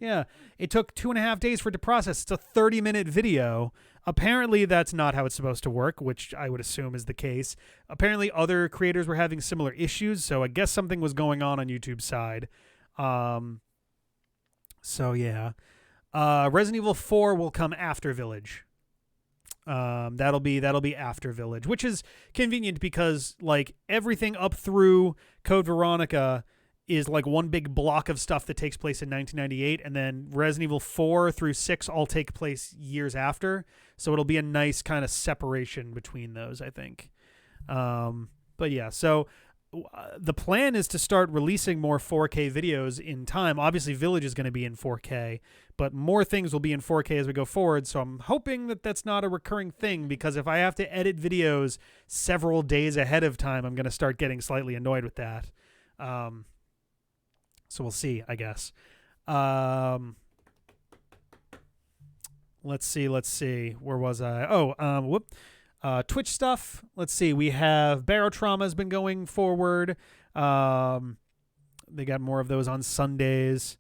Yeah, it took 2.5 days for it to process. It's a 30-minute video. Apparently, that's not how it's supposed to work, which I would assume is the case. Apparently, other creators were having similar issues, so I guess something was going on YouTube's side. So yeah, Resident Evil 4 will come after Village. That'll be after Village, which is convenient because like everything up through Code Veronica is like one big block of stuff that takes place in 1998, and then Resident Evil 4 through 6 all take place years after, so it'll be a nice kind of separation between those, I think. But yeah, so the plan is to start releasing more 4K videos in time. Obviously, Village is going to be in 4K, but more things will be in 4K as we go forward, so I'm hoping that that's not a recurring thing, because if I have to edit videos several days ahead of time, I'm going to start getting slightly annoyed with that. So we'll see, I guess. Let's see. Where was I? Twitch stuff. Let's see. We have Barrow Trauma has been going forward. They got more of those on Sundays.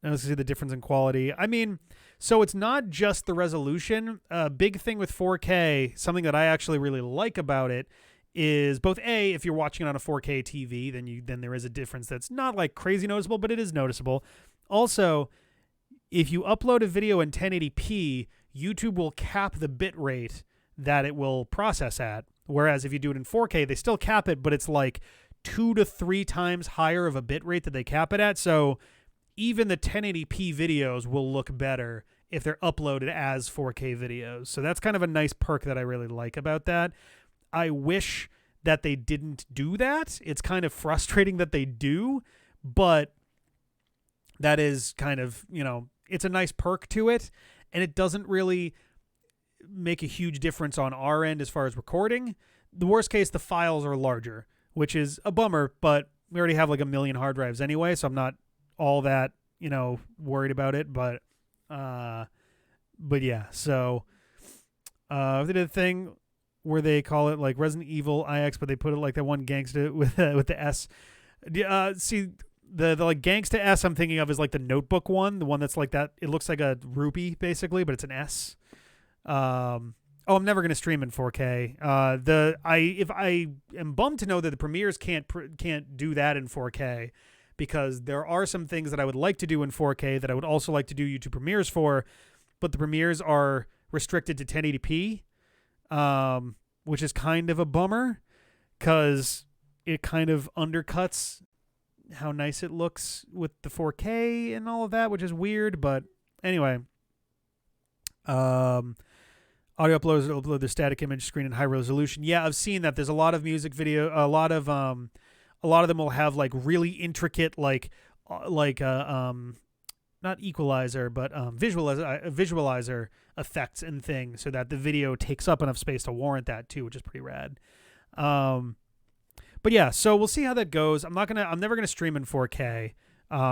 And let's see the difference in quality. I mean, so it's not just the resolution. A big thing with 4K, something that I actually really like about it, is both if you're watching it on a 4K TV, then there is a difference that's not like crazy noticeable, but it is noticeable. Also, if you upload a video in 1080p, YouTube will cap the bit rate that it will process at. Whereas if you do it in 4K, they still cap it, but it's like 2 to 3 times higher of a bit rate that they cap it at. So even the 1080p videos will look better if they're uploaded as 4K videos. So that's kind of a nice perk that I really like about that. I wish that they didn't do that. It's kind of frustrating that they do, but that is kind of, it's a nice perk to it, and it doesn't really make a huge difference on our end as far as recording. The worst case, the files are larger, which is a bummer, but we already have like 1 million hard drives anyway, so I'm not all that, worried about it, but yeah, so they did a thing where they call it like Resident Evil IX, but they put it like that one gangsta with the S. See, the like gangsta S I'm thinking of is like the Notebook one, the one that's like that. It looks like a rupee basically, but it's an S. I'm never gonna stream in 4K. If I am bummed to know that the premieres can't do that in 4K, because there are some things that I would like to do in 4K that I would also like to do YouTube premieres for. but the premieres are restricted to 1080p, which is kind of a bummer because it kind of undercuts how nice it looks with the 4K and all of that, which is weird. But anyway, audio uploaders will upload their static image screen in high resolution. Yeah, I've seen that. There's a lot of music video. A lot of them will have like really intricate not equalizer, but visualizer effects and things, so that the video takes up enough space to warrant that too, which is pretty rad. But yeah, so we'll see how that goes. I'm never gonna stream in 4K,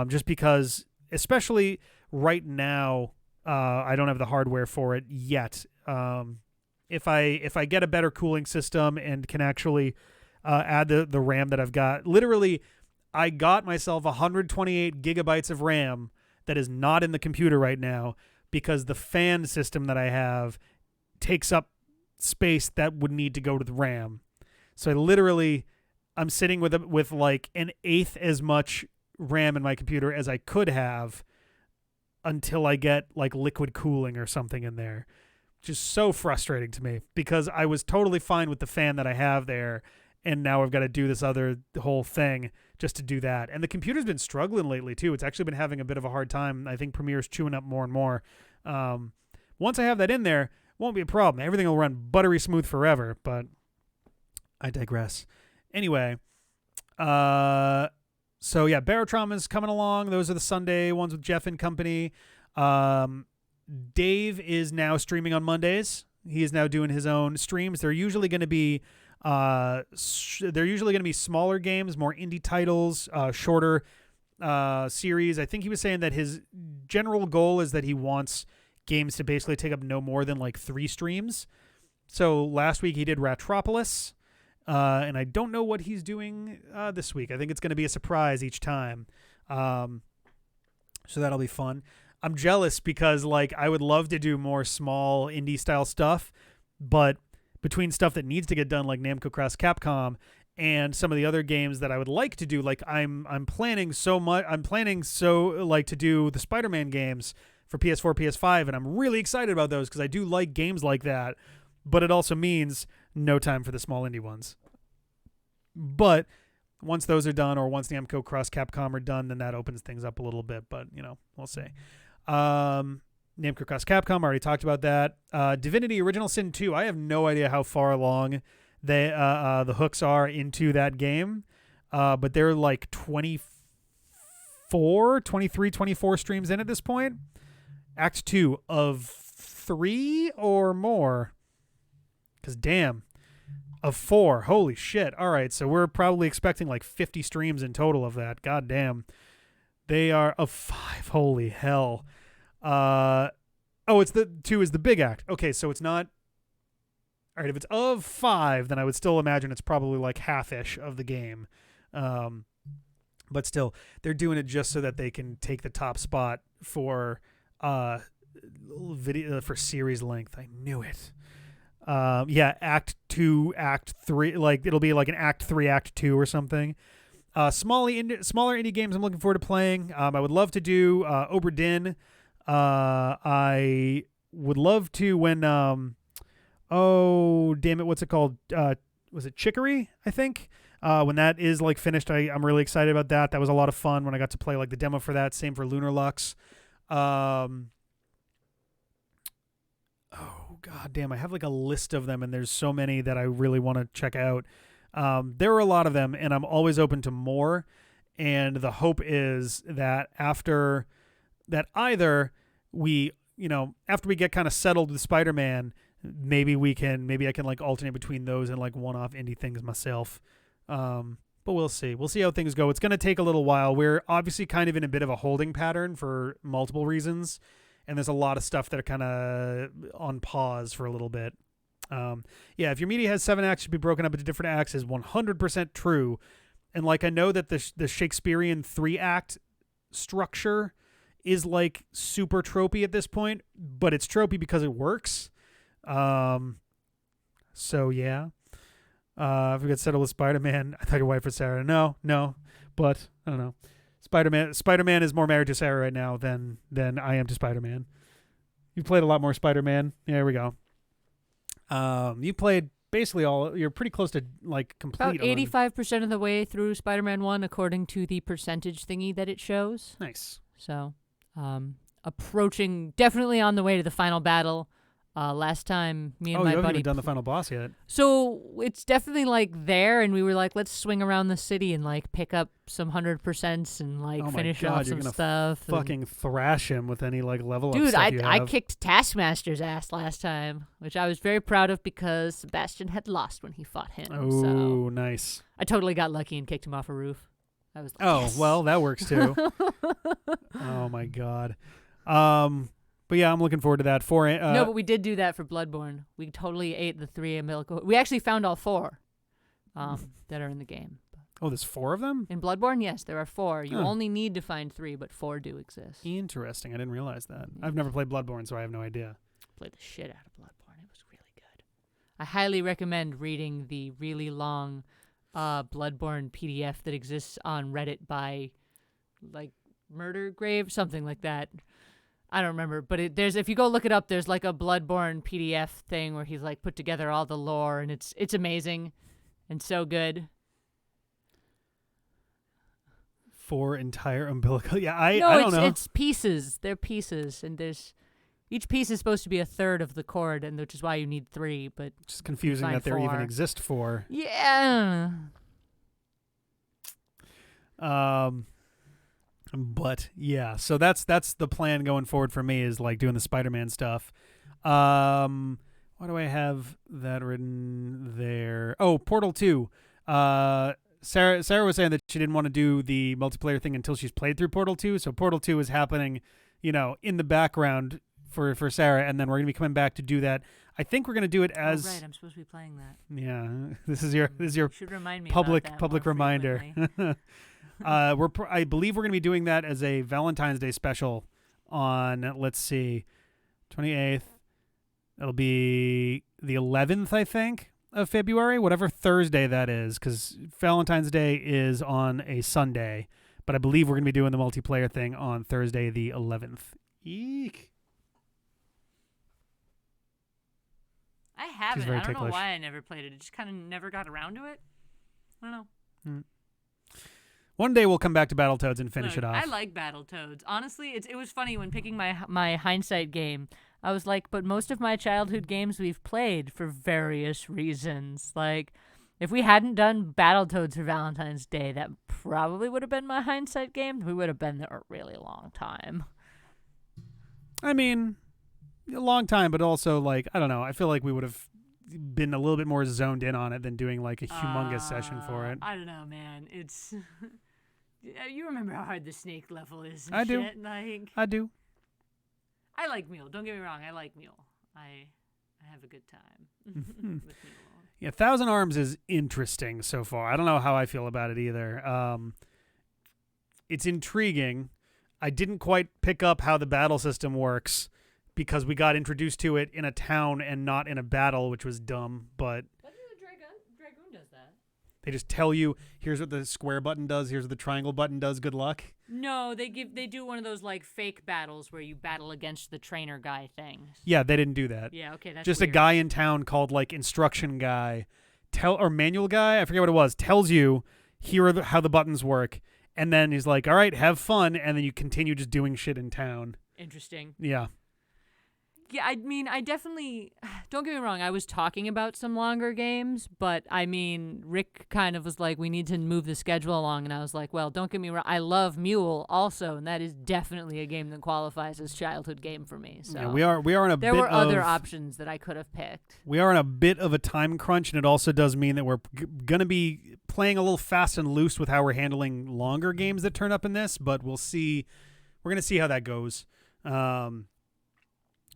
just because, especially right now, I don't have the hardware for it yet. If I get a better cooling system and can actually add the RAM that I've got, literally, I got myself 128 gigabytes of RAM that is not in the computer right now because the fan system that I have takes up space that would need to go to the RAM. So I'm sitting with like an eighth as much RAM in my computer as I could have until I get like liquid cooling or something in there. Just so frustrating to me because I was totally fine with the fan that I have there, and now I've got to do this whole thing just to do that. And the computer's been struggling lately too. It's actually been having a bit of a hard time. I think Premiere's chewing up more and more. Once I have that in there, it won't be a problem. Everything will run buttery smooth forever, but I digress. Anyway, so yeah, Barotrauma's coming along. Those are the Sunday ones with Jeff and company. Dave is now streaming on Mondays. He is now doing his own streams. They're usually going to be smaller games, more indie titles, shorter series. I think he was saying that his general goal is that he wants games to basically take up no more than like 3 streams. So last week he did Ratropolis, and I don't know what he's doing this week. I think it's going to be a surprise each time. So that'll be fun. I'm jealous because like I would love to do more small indie style stuff, but between stuff that needs to get done like Namco Cross Capcom and some of the other games that I would like to do, like I'm planning to do the Spider-Man games for PS4, PS5, and I'm really excited about those because I do like games like that, but it also means no time for the small indie ones. But once those are done, or once Namco Cross Capcom are done, then that opens things up a little bit, but we'll see. Namco Cross Capcom, I already talked about that. Divinity Original Sin 2, I have no idea how far along the hooks are into that game, but they're like 24 streams in at this point. Act 2 of 3 or more, because damn, of 4, holy shit. All right, so we're probably expecting like 50 streams in total of that. God damn. They are of 5, holy hell. It's the 2 is the big act. Okay, so it's not. All right, if it's of 5, then I would still imagine it's probably like half-ish of the game. But still, they're doing it just so that they can take the top spot for video for series length. I knew it. Act 2, Act 3, like it'll be like an Act 3, Act 2 or something. Smaller indie games I'm looking forward to playing. I would love to do Obra Dinn. I would love to when what's it called? Was it Chicory? I think. When that is like finished, I'm really excited about that. That was a lot of fun when I got to play like the demo for that. Same for Lunar Lux. God damn, I have like a list of them, and there's so many that I really want to check out. There are a lot of them, and I'm always open to more. And the hope is that after that, either after we get kind of settled with Spider-Man, maybe I can like alternate between those and like one-off indie things myself. But we'll see. We'll see how things go. It's going to take a little while. We're obviously kind of in a bit of a holding pattern for multiple reasons. And there's a lot of stuff that are kind of on pause for a little bit. If your media has 7 acts, should be broken up into different acts is 100% true. And like, I know that the Shakespearean 3-act structure is like super tropey at this point, but it's tropey because it works. So yeah. If we get settled with Spider-Man, I thought your wife was Sarah. No, but I don't know. Spider-Man is more married to Sarah right now than I am to Spider-Man. You played a lot more Spider-Man. There we go. You played basically you're pretty close to like complete. About 85% of the way through Spider-Man 1 according to the percentage thingy that it shows. Nice. So, approaching, definitely on the way to the final battle. Last time, me and my you haven't buddy even done the final boss yet. So it's definitely like there, and we were like, let's swing around the city and like pick up some 100% and like finish off some stuff. Fucking thrash him with any like level up Dude, stuff you have. I kicked Taskmaster's ass last time, which I was very proud of because Sebastian had lost when he fought him. Oh, so nice. I totally got lucky and kicked him off a roof. I was like, yes. Well, that works too. Oh my god. But yeah, I'm looking forward to that. No, but we did do that for Bloodborne. We totally ate the 3 umbilical. We actually found all 4 that are in the game. Oh, there's 4 of them? In Bloodborne, yes, there are 4. You only need to find 3, but 4 do exist. Interesting. I didn't realize that. I've never played Bloodborne, so I have no idea. Played the shit out of Bloodborne. It was really good. I highly recommend reading the really long Bloodborne PDF that exists on Reddit by, like, Murder Grave, something like that. I don't remember, but if you go look it up, there's like a Bloodborne PDF thing where he's like put together all the lore, and it's amazing and so good. 4 entire umbilical. Yeah, I don't know. It's pieces. They're pieces, and each piece is supposed to be a third of the cord, and which is why you need 3. But it's just confusing that there even exist 4. Yeah. But yeah, so that's the plan going forward for me is like doing the Spider-Man stuff. Why do I have that written there? Oh, Portal 2. Sarah was saying that she didn't want to do the multiplayer thing until she's played through Portal 2. So Portal 2 is happening, in the background for Sarah, and then we're gonna be coming back to do that. I think we're gonna do it as. Oh, right, I'm supposed to be playing that. Yeah, this is your should remind me public about that more reminder. I believe we're going to be doing that as a Valentine's Day special on, let's see, 28th. It'll be the 11th, I think, of February, whatever Thursday that is, because Valentine's Day is on a Sunday. But I believe we're going to be doing the multiplayer thing on Thursday the 11th. Eek. I haven't. I don't know why I never played it. It just kind of never got around to it. I don't know. One day we'll come back to Battletoads and finish it off. I like Battletoads. Honestly, it was funny when picking my hindsight game. I was like, but most of my childhood games we've played for various reasons. Like, if we hadn't done Battletoads for Valentine's Day, that probably would have been my hindsight game. We would have been there a really long time. I mean, a long time, but also, like, I don't know. I feel like we would have been a little bit more zoned in on it than doing, like, a humongous session for it. I don't know, man. It's... You remember how hard the snake level is and I do. shit? Like, I do. I like Mule. Don't get me wrong. I like Mule. I have a good time with Mule. Yeah, Thousand Arms is interesting so far. I don't know how I feel about it either. It's intriguing. I didn't quite pick up how the battle system works because we got introduced to it in a town and not in a battle, which was dumb, but... Dragoon does that. They just tell you, here's what the square button does, here's what the triangle button does, good luck. No, they do one of those like fake battles where you battle against the trainer guy things. Yeah, they didn't do that. Yeah, okay, that's just weird. A guy in town called like instruction guy, or manual guy, I forget what it was, tells you here are how the buttons work, and then he's like, all right, have fun, and then you continue just doing shit in town. Interesting. Yeah. Yeah, I mean, I definitely, don't get me wrong, I was talking about some longer games, but I mean, Rick kind of was like, we need to move the schedule along, and I was like, well, don't get me wrong, I love Mule also, and that is definitely a game that qualifies as childhood game for me. So yeah, we are in a bit of... There were other options that I could have picked. We are in a bit of a time crunch, and it also does mean that we're going to be playing a little fast and loose with how we're handling longer games that turn up in this, but we'll see. We're going to see how that goes.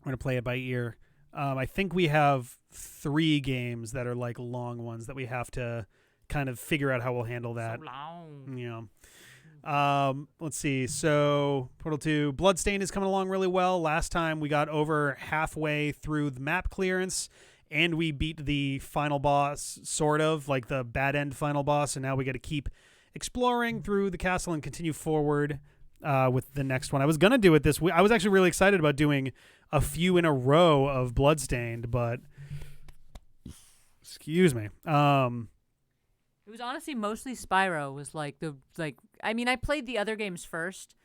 We're going to play it by ear. I think we have 3 games that are like long ones that we have to kind of figure out how we'll handle that. So long. Yeah. Let's see. So Portal 2, Bloodstain is coming along really well. Last time we got over halfway through the map clearance and we beat the final boss, sort of like the bad end final boss. And now we got to keep exploring through the castle and continue forward. with the next one. I was gonna do it this week. I was actually really excited about doing a few in a row of Bloodstained, but excuse me. It was honestly mostly Spyro. Was I mean, I played the other games first.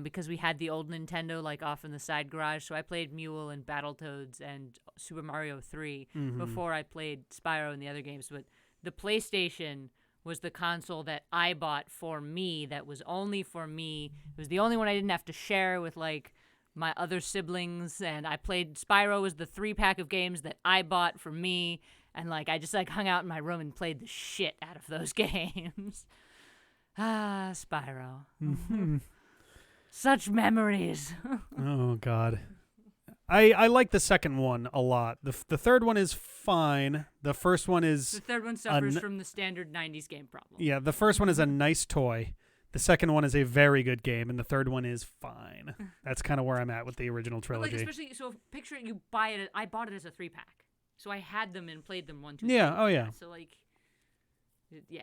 Because we had the old Nintendo off in the side garage, so I played Mule and Battletoads and Super Mario 3 before I played Spyro and the other games. But the PlayStation was the console that I bought for me. That was only for me. It was the only one I didn't have to share with my other siblings. And I played Spyro was the 3-pack of games that I bought for me. And I just hung out in my room and played the shit out of those games. Spyro. Such memories. Oh God, I like the second one a lot. The third one is fine. The first one is the third one suffers from the standard 90s game problem. Yeah, the first one is a nice toy. The second one is a very good game, and the third one is fine. That's kind of where I'm at with the original trilogy. Especially so, picture it. You buy it. I bought it as a 3-pack, so I had them and played them 1, 2. Yeah. 3. Oh yeah. So yeah.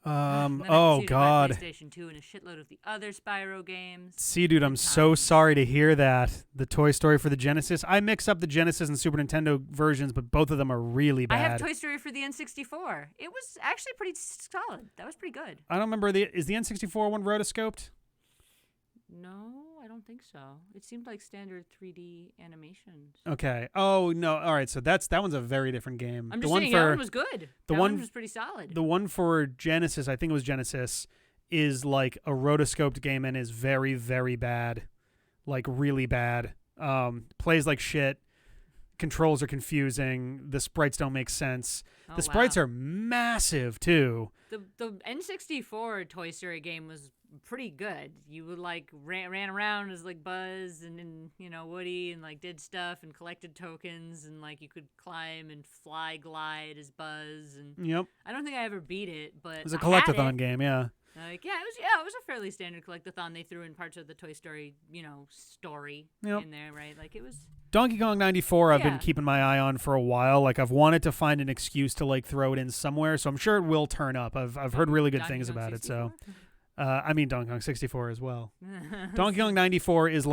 Oh God. PlayStation 2 and a shitload of the other Spyro games. See, dude, I'm so sorry to hear that. The Toy Story for the Genesis. I mix up the Genesis and Super Nintendo versions, but both of them are really bad. I have Toy Story for the N64. It was actually pretty solid. That was pretty good. I don't remember is the N64 one rotoscoped? No, I don't think so. It seemed like standard 3D animations. Okay. Oh no. All right. So that one's a very different game. I'm just saying that one was good. That one was pretty solid. The one for Genesis, I think it was Genesis, is like a rotoscoped game and is very, very bad, really bad. Plays like shit. Controls are confusing. The sprites don't make sense. The sprites are massive too. The N64 Toy Story game was pretty good. You would ran around as Buzz and Woody and did stuff and collected tokens and you could climb and glide as Buzz and Yep. I don't think I ever beat it, but it was a collectathon game, yeah. It was a fairly standard collectathon. They threw in parts of the Toy Story, story in there, right? It was Donkey Kong 94 I've been keeping my eye on for a while. I've wanted to find an excuse to throw it in somewhere, so I'm sure it will turn up. I've heard really good things about 64? It, so I mean Donkey Kong 64 as well. Donkey Kong 94 is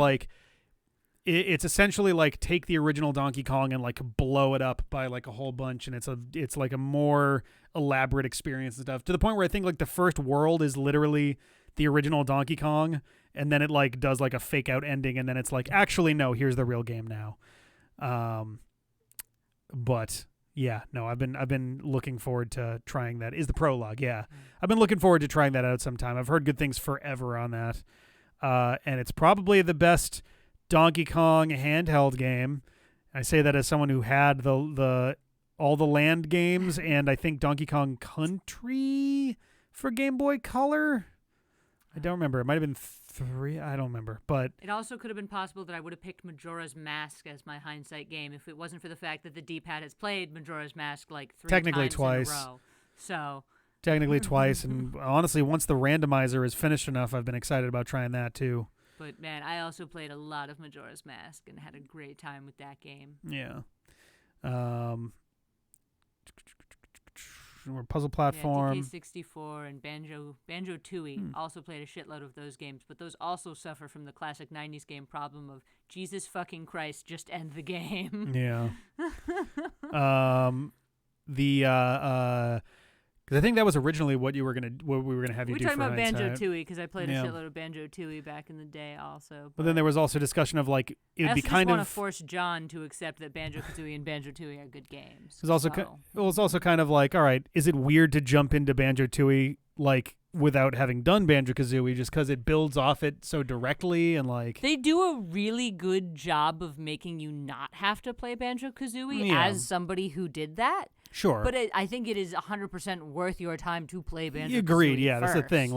it's essentially take the original Donkey Kong and blow it up by a whole bunch, and it's a more elaborate experience and stuff, to the point where I think the first world is literally the original Donkey Kong, and then it does a fake out ending, and then it's actually no, here's the real game now. But yeah, no, I've been looking forward to trying that. Is the prologue, yeah. I've been looking forward to trying that out sometime. I've heard good things forever on that. And it's probably the best Donkey Kong handheld game. I say that as someone who had all the land games and I think Donkey Kong Country for Game Boy Color. I don't remember. It might have been 3. I don't remember. But it also could have been possible that I would have picked Majora's Mask as my hindsight game if it wasn't for the fact that the D-pad has played Majora's Mask 3 technically times twice. in a row. So technically twice, and honestly, once the randomizer is finished enough, I've been excited about trying that too. But man, I also played a lot of Majora's Mask and had a great time with that game. Yeah. Puzzle platform. Yeah, DK64 and Banjo-Tooie also played a shitload of those games, but those also suffer from the classic 90s game problem of Jesus fucking Christ, just end the game. Yeah. Because I think that was originally what we were gonna have you do. We're talking for about hindsight. Banjo-Tooie because I played a shitload of Banjo-Tooie back in the day, also. But then there was also discussion of it would be kind of. I want to force John to accept that Banjo-Kazooie and Banjo-Tooie are good games. It was also kind of all right, is it weird to jump into Banjo-Tooie without having done Banjo-Kazooie just because it builds off it so directly and They do a really good job of making you not have to play Banjo-Kazooie as somebody who did that. Sure. But I think it is 100% worth your time to play Banjo-Kazooie. You agreed, yeah, first. that's the thing.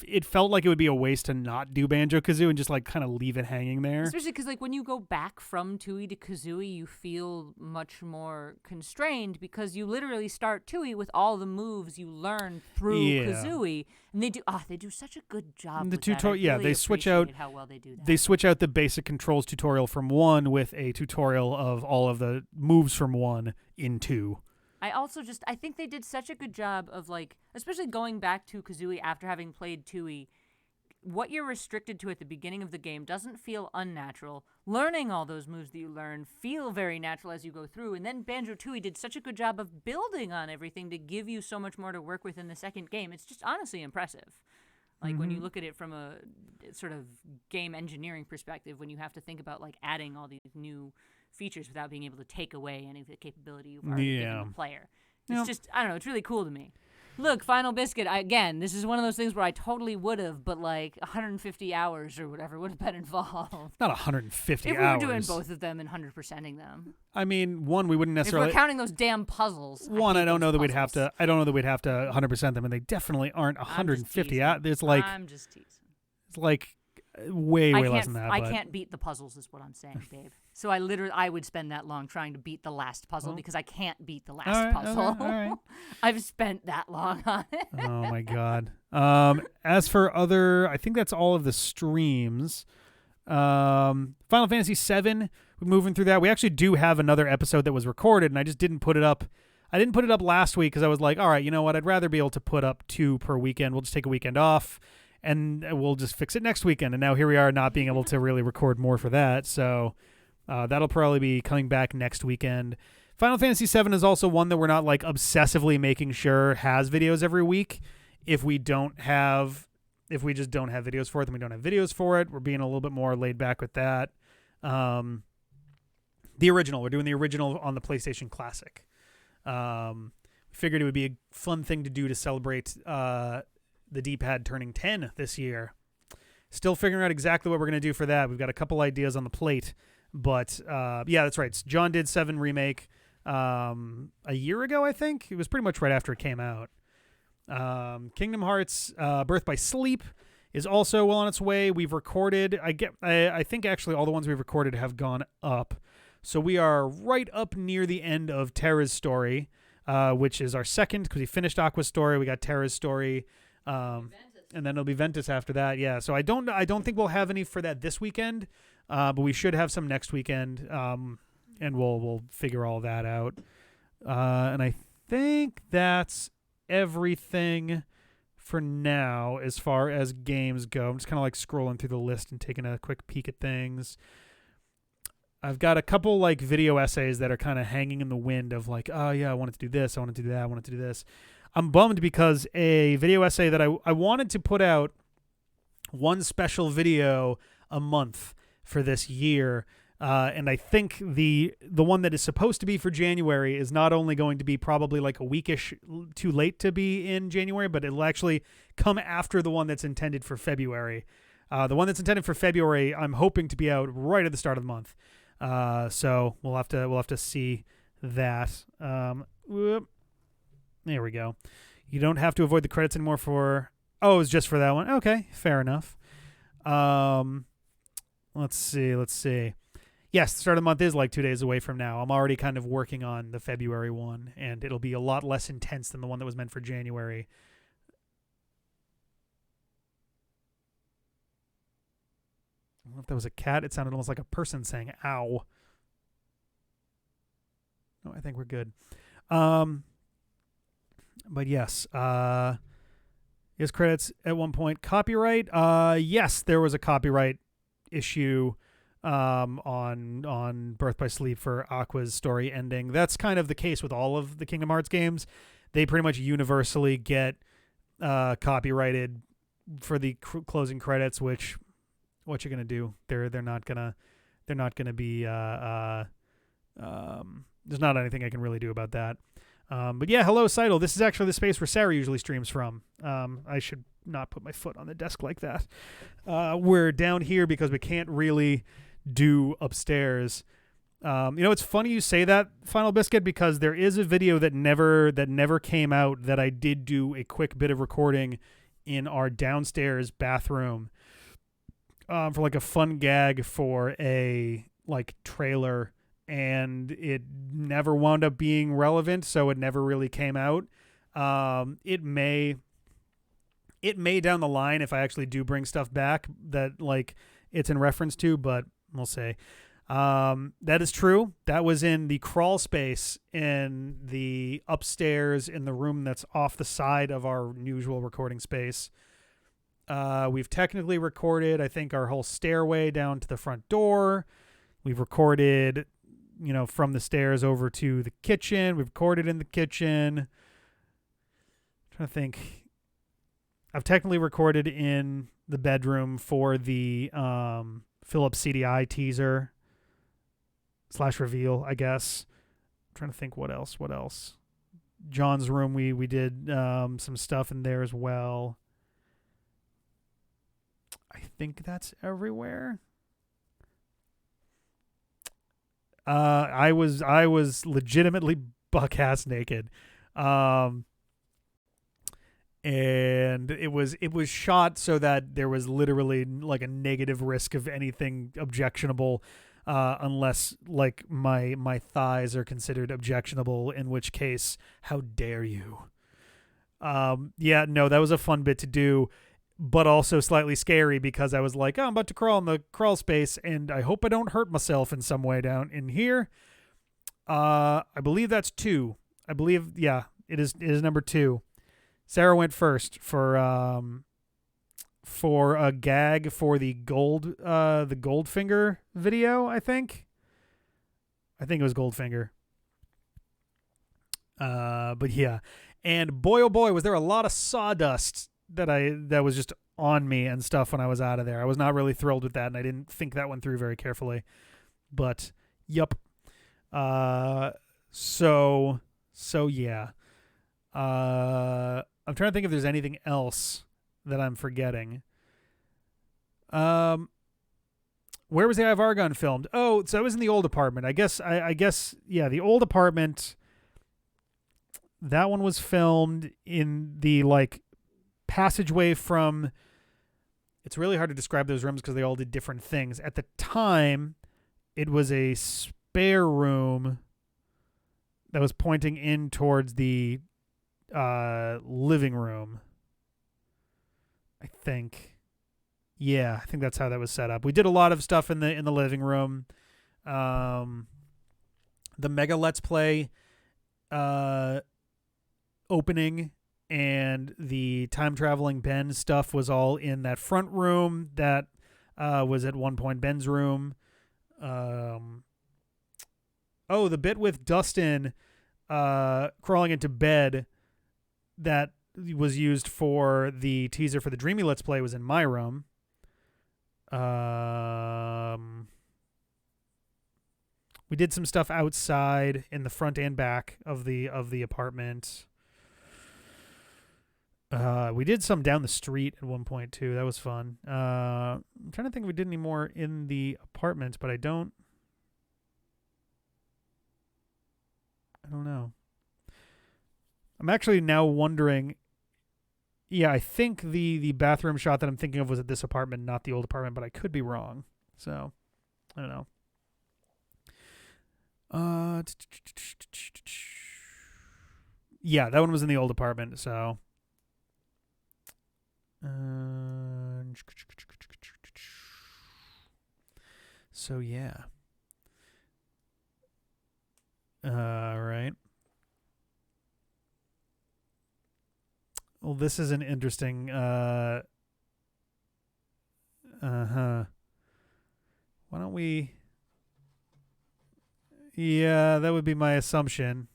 It felt like it would be a waste to not do Banjo-Kazooie and just kind of leave it hanging there. Especially because when you go back from Tooie to Kazooie, you feel much more constrained because you literally start Tooie with all the moves you learn through Kazooie, and they do such a good job. The tutorial, really they switch out how well they do that. They switch out the basic controls tutorial from 1 with a tutorial of all of the moves from 1 in 2. I think they did such a good job of especially going back to Kazooie after having played Tooie what you're restricted to at the beginning of the game doesn't feel unnatural. Learning all those moves that you learn feel very natural as you go through. And then Banjo-Tooie did such a good job of building on everything to give you so much more to work with in the second game. It's just honestly impressive. Like, when you look at it from a sort of game engineering perspective, when you have to think about, like, adding all these new features without being able to take away any of the capability you've already given the player. It's just, I don't know, it's really cool to me. Look, Final Biscuit, again, this is one of those things where I totally would have, but like 150 hours or whatever would have been involved. Not 150 hours. If we were doing both of them and 100%ing them. I mean, one, we wouldn't necessarily. If we're counting those damn puzzles. One, I don't know that we'd have to. I don't know that we'd have to 100% them, and they definitely aren't 150 hours. It's like. I'm just teasing. It's like way less than that. I can't beat the puzzles, is what I'm saying, babe. So I would spend that long trying to beat the last puzzle because I can't beat the last puzzle. All right. I've spent that long on it. Oh my god. As for other, I think that's all of the streams. Final Fantasy VII. We're moving through that. We actually do have another episode that was recorded, and I just didn't put it up. I didn't put it up last week because I was like, all right, you know what? I'd rather be able to put up 2 per weekend. We'll just take a weekend off. And we'll just fix it next weekend. And now here we are not being able to really record more for that. So that'll probably be coming back next weekend. Final Fantasy VII is also one that we're not like obsessively making sure has videos every week. If we just don't have videos for it, then we don't have videos for it. We're being a little bit more laid back with that. The original. We're doing the original on the PlayStation Classic. Figured it would be a fun thing to do to celebrate the D-pad turning 10 this year. Still figuring out exactly what we're going to do for that. We've got a couple ideas on the plate. But, yeah, that's right. John did 7 Remake a year ago, I think. It was pretty much right after it came out. Kingdom Hearts Birth by Sleep is also well on its way. We've recorded. I think actually all the ones we've recorded have gone up. So we are right up near the end of Terra's story, which is our second because we finished Aqua's story. We got Terra's story. And then it'll be Ventus after that. Yeah. So I don't think we'll have any for that this weekend, but we should have some next weekend. And we'll figure all that out. And I think that's everything for now as far as games go. I'm just kind of like scrolling through the list and taking a quick peek at things. I've got a couple like video essays that are kind of hanging in the wind of like, oh yeah, I wanted to do this. I wanted to do that. I wanted to do this. I'm bummed because a video essay that I wanted to put out one special video a month for this year. And I think the one that is supposed to be for January is not only going to be probably like a weekish too late to be in January, but it'll actually come after the one that's intended for February. The one that's intended for February, I'm hoping to be out right at the start of the month. So we'll have to see that. There we go. You don't have to avoid the credits anymore for... Oh, it's just for that one. Okay, fair enough. Let's see. Yes, the start of the month is like 2 days away from now. I'm already kind of working on the February one, and it'll be a lot less intense than the one that was meant for January. I don't know if that was a cat. It sounded almost like a person saying, ow. No, I think we're good. But yes, is credits at one point copyright? Yes, there was a copyright issue on Birth by Sleep for Aqua's story ending. That's kind of the case with all of the Kingdom Hearts games. They pretty much universally get copyrighted for the closing credits, which what you're gonna do? They're not gonna be there's not anything I can really do about that. But yeah, hello, Seidel. This is actually the space where Sarah usually streams from. I should not put my foot on the desk like that. We're down here because we can't really do upstairs. It's funny you say that, Final Biscuit, because there is a video that never came out that I did do a quick bit of recording in our downstairs bathroom for like a fun gag for a like trailer. And it never wound up being relevant, so it never really came out. It may down the line if I actually do bring stuff back that like it's in reference to, but we'll see. That is true. That was in the crawl space in the upstairs in the room that's off the side of our usual recording space. We've technically recorded, I think, our whole stairway down to the front door. We've recorded, from the stairs over to the kitchen. We've recorded in the kitchen. I'm trying to think. I've technically recorded in the bedroom for the Philips CDI teaser / reveal, I guess. I'm trying to think what else. John's room, we did some stuff in there as well. I think that's everywhere. I was legitimately buck-ass naked. And it was shot so that there was literally like a negative risk of anything objectionable, unless like my thighs are considered objectionable, in which case, how dare you? Yeah, no, that was a fun bit to do, but also slightly scary because I was like, oh, I'm about to crawl in the crawl space and I hope I don't hurt myself in some way down in here. I believe that's 2. I believe, yeah, it is number 2. Sarah went first for a gag for the Goldfinger video, I think. I think it was Goldfinger. But yeah. And boy oh boy, was there a lot of sawdust that was just on me and stuff when I was out of there. I was not really thrilled with that, and I didn't think that one through very carefully. But yup. So yeah. I'm trying to think if there's anything else that I'm forgetting. Where was the Eye of Argon filmed? Oh, so it was in the old apartment. I guess yeah, the old apartment. That one was filmed in the like passageway from. It's really hard to describe those rooms because they all did different things. At the time, it was a spare room that was pointing in towards the living room. I think. Yeah, I think that's how that was set up. We did a lot of stuff in the living room. The Mega Let's Play opening and the time traveling Ben stuff was all in that front room that was at one point Ben's room. The bit with Dustin crawling into bed that was used for the teaser for the Dreamy Let's Play was in my room. We did some stuff outside in the front and back of the apartment. We did some down the street at one point too. That was fun. I'm trying to think if we did any more in the apartment, but I don't know. I'm actually now wondering. Yeah, I think the bathroom shot that I'm thinking of was at this apartment, not the old apartment, but I could be wrong. So, I don't know. Yeah, that one was in the old apartment, so. So, yeah. Right. Well, this is an interesting. Why don't we? Yeah, that would be my assumption.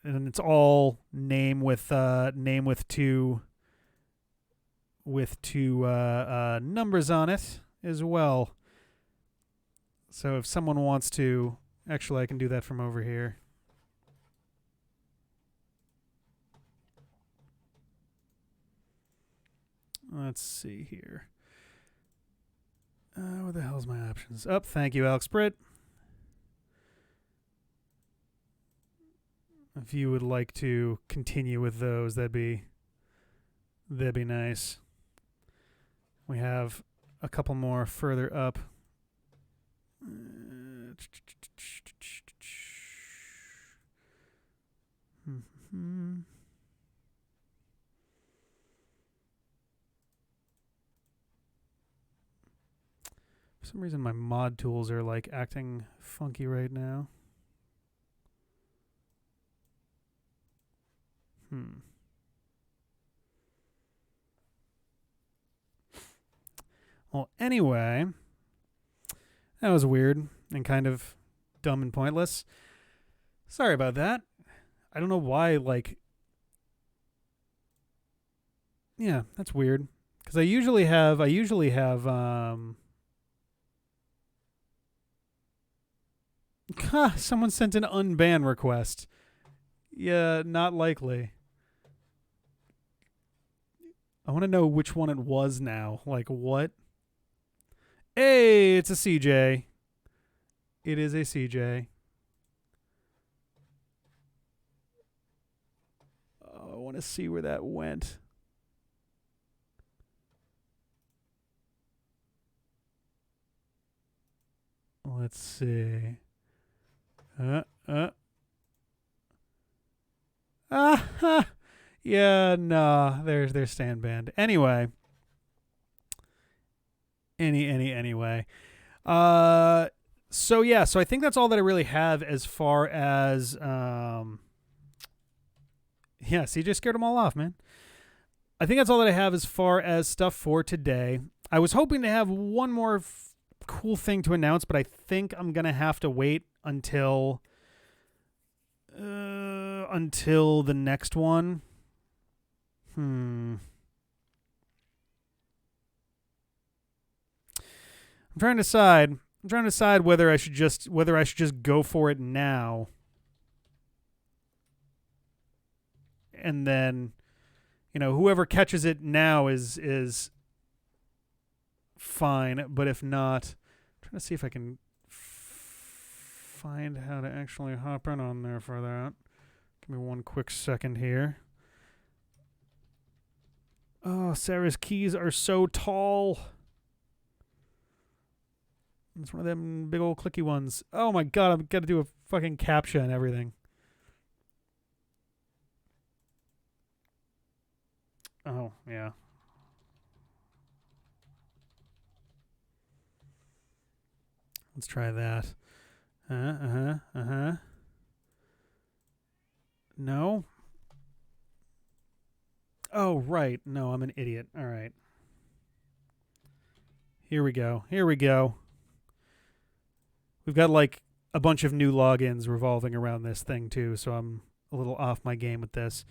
And it's all name with two numbers on it as well. So if someone wants to, actually, I can do that from over here. Let's see here. What the hell's my options? Oh, thank you, Alex Britt. If you would like to continue with those, that'd be nice. We have a couple more further up. For some reason, my mod tools are like acting funky right now. Well, anyway, that was weird and kind of dumb and pointless. Sorry about that. I don't know why, like... Yeah, that's weird. Because I usually have, someone sent an unban request. Yeah, not likely. I want to know which one it was now. Like, what? Hey, it's a CJ. It is a CJ. Oh, I want to see where that went. Let's see. Yeah, nah. There's stand banned. Anyway. Anyway. So yeah, so I think that's all that I really have as far as yeah, see, just scared them all off, man. I think that's all that I have as far as stuff for today. I was hoping to have one more cool thing to announce, but I think I'm gonna have to wait until the next one. I'm trying to decide whether I should just go for it now, and then, whoever catches it now is fine. But if not, I'm trying to see if I can find how to actually hop in on there for that. Give me one quick second here. Oh, Sarah's keys are so tall. It's one of them big old clicky ones. Oh my god, I've got to do a fucking CAPTCHA and everything. Oh, yeah. Let's try that. No? Oh, right. No, I'm an idiot. All right. Here we go. We've got like a bunch of new logins revolving around this thing too, so I'm a little off my game with this.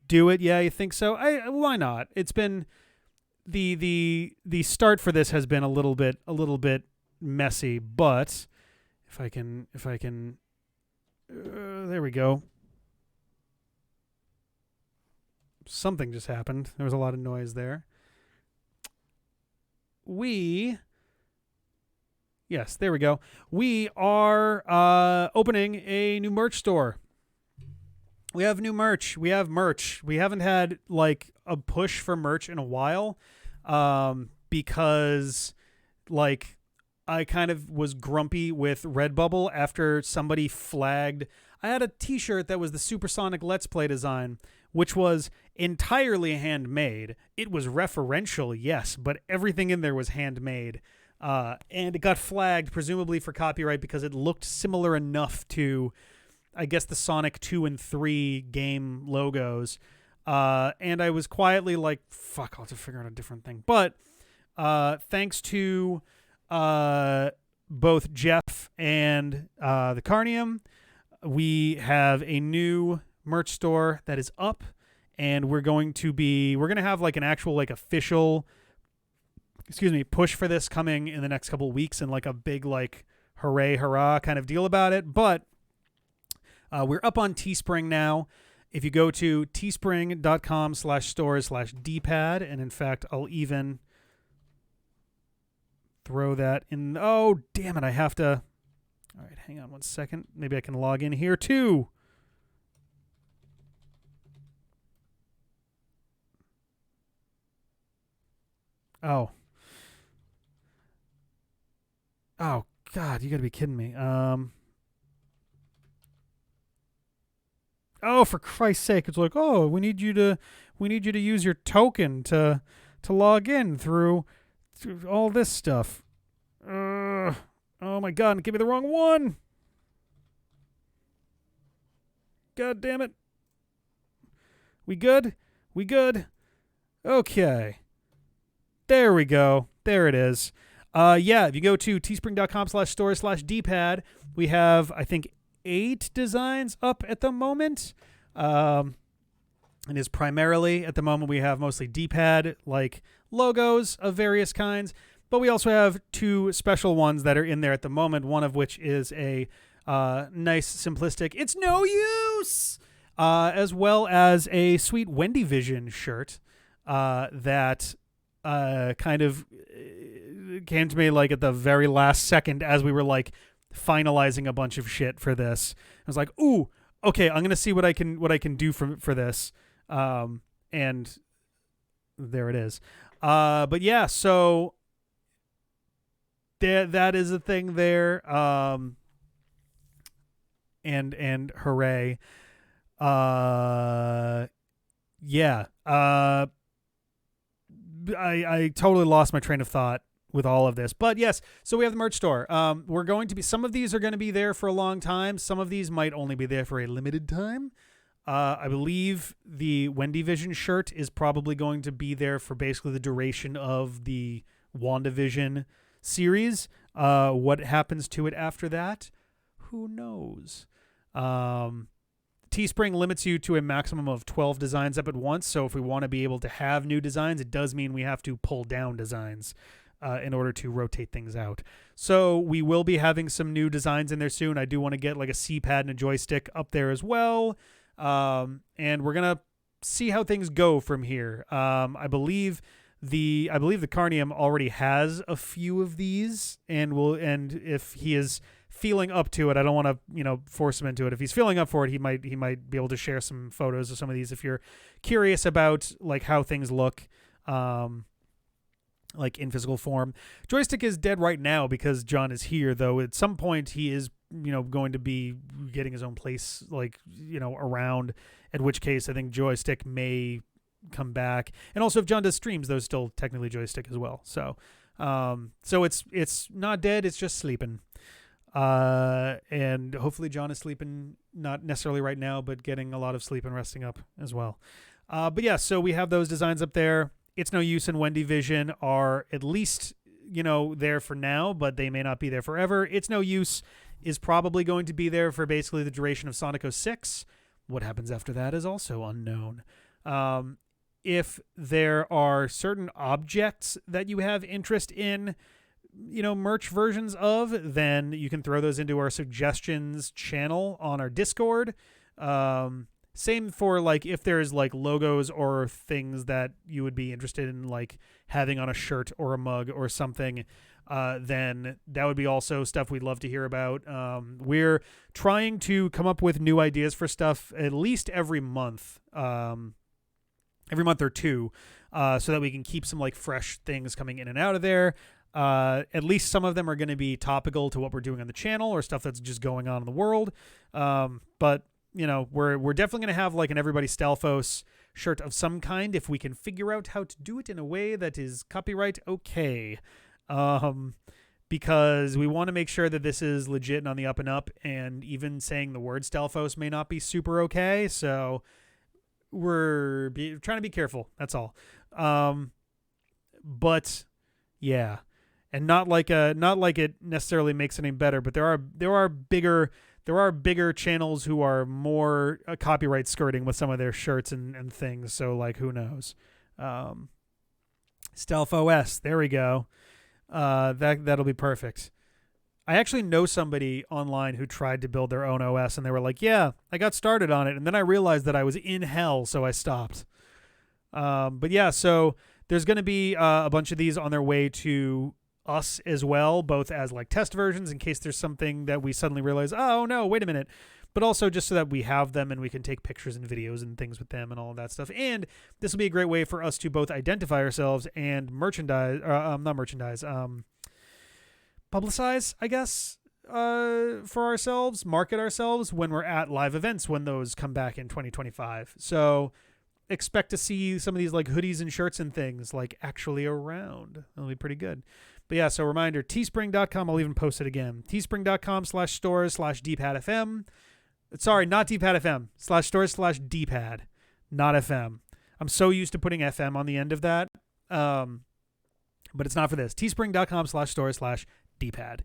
Do it? Yeah, you think so? Why not? It's been the start for this has been a little bit messy, but if I can there we go. Something just happened. There was a lot of noise there. Yes, there we go. We are opening a new merch store. We have new merch. We have merch. We haven't had like a push for merch in a while, because like I kind of was grumpy with Redbubble after somebody flagged. I had a t-shirt that was the Supersonic Let's Play design, which was entirely handmade. It was referential, yes, but everything in there was handmade. And it got flagged, presumably for copyright, because it looked similar enough to, I guess, the Sonic 2 and 3 game logos. And I was quietly like, fuck, I'll have to figure out a different thing. But thanks to both Jeff and the Carnium, we have a new merch store that is up, and we're going to have like an actual like official push for this coming in the next couple of weeks, and like a big like hooray hurrah kind of deal about it. But we're up on Teespring now. If you go to teespring.com/stores/dpad, and in fact I'll even throw that in. Oh damn it, I have to. All right, hang on one second. Maybe I can log in here too. Oh God, you gotta be kidding me. Oh, for Christ's sake, it's like, oh, we need you to use your token to log in through all this stuff. Oh my God, give me the wrong one. God damn it. We good? Okay. There we go. There it is. If you go to teespring.com/store/dpad, we have, I think, 8 designs up at the moment. And is primarily, at the moment, we have mostly D-pad, like logos of various kinds. But we also have 2 special ones that are in there at the moment, one of which is a nice, simplistic, it's no use, as well as a sweet Wendy Vision shirt that kind of came to me like at the very last second as we were like finalizing a bunch of shit for this. I was like, ooh, okay, I'm gonna see what I can do for this, and there it is. But yeah, so that is a thing there. And hooray. Yeah. I totally lost my train of thought with all of this. But yes, so we have the merch store. We're going to be, some of these are going to be there for a long time. Some of these might only be there for a limited time. I believe the Wendy Vision shirt is probably going to be there for basically the duration of the WandaVision series. What happens to it after that? Who knows? Teespring limits you to a maximum of 12 designs up at once. So if we want to be able to have new designs, it does mean we have to pull down designs in order to rotate things out. So we will be having some new designs in there soon. I do want to get like a C-pad and a joystick up there as well. And we're going to see how things go from here. I believe the Carnium already has a few of these, and if he is feeling up to it, I don't want to, force him into it. If he's feeling up for it, he might be able to share some photos of some of these if you're curious about like how things look, like in physical form. Joystick is dead right now because John is here, though at some point he is, going to be getting his own place, like, around, at which case I think joystick may come back. And also if John does streams, those still technically joystick as well. So it's not dead, it's just sleeping. And hopefully John is sleeping, not necessarily right now, but getting a lot of sleep and resting up as well. But yeah, so we have those designs up there. It's No Use and Wendy Vision are at least, there for now, but they may not be there forever. It's No Use is probably going to be there for basically the duration of Sonic 06. What happens after that is also unknown. If there are certain objects that you have interest in, merch versions of, then you can throw those into our suggestions channel on our Discord. Same for like if there's like logos or things that you would be interested in like having on a shirt or a mug or something, then that would be also stuff we'd love to hear about. We're trying to come up with new ideas for stuff at least every month or two, so that we can keep some like fresh things coming in and out of there. At least some of them are going to be topical to what we're doing on the channel or stuff that's just going on in the world. But we're definitely going to have like an Everybody Stalfos shirt of some kind if we can figure out how to do it in a way that is copyright okay. Because we want to make sure that this is legit and on the up and up, and even saying the word Stalfos may not be super okay. So we're trying to be careful. That's all. But yeah. And not like it necessarily makes it any better, but there are bigger channels who are more copyright skirting with some of their shirts and things. So like, who knows? Stealth OS, there we go. That'll be perfect. I actually know somebody online who tried to build their own OS, and they were like, "Yeah, I got started on it, and then I realized that I was in hell, so I stopped." But yeah, so there's going to be a bunch of these on their way to us as well, both as like test versions in case there's something that we suddenly realize, oh no, wait a minute, but also just so that we have them and we can take pictures and videos and things with them and all of that stuff. And this will be a great way for us to both identify ourselves and publicize, I guess, for ourselves, market ourselves when we're at live events when those come back in 2025. So expect to see some of these like hoodies and shirts and things like actually around. That'll be pretty good. But yeah, so reminder, teespring.com, I'll even post it again. teespring.com/stores/dpadfm. Sorry, not dpadfm, /stores/dpad, not FM. I'm so used to putting FM on the end of that. but it's not for this. Teespring.com/store/dpad.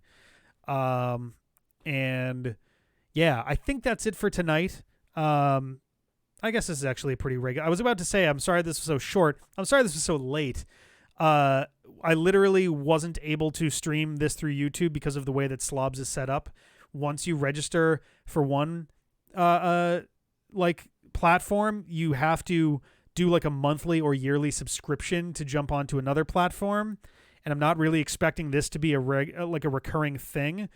And yeah, I think that's it for tonight. I guess this is actually pretty regular. I was about to say, I'm sorry this was so short. I'm sorry this was so late. I literally wasn't able to stream this through YouTube because of the way that Slobs is set up. Once you register for one, like platform, you have to do like a monthly or yearly subscription to jump onto another platform. And I'm not really expecting this to be a recurring thing.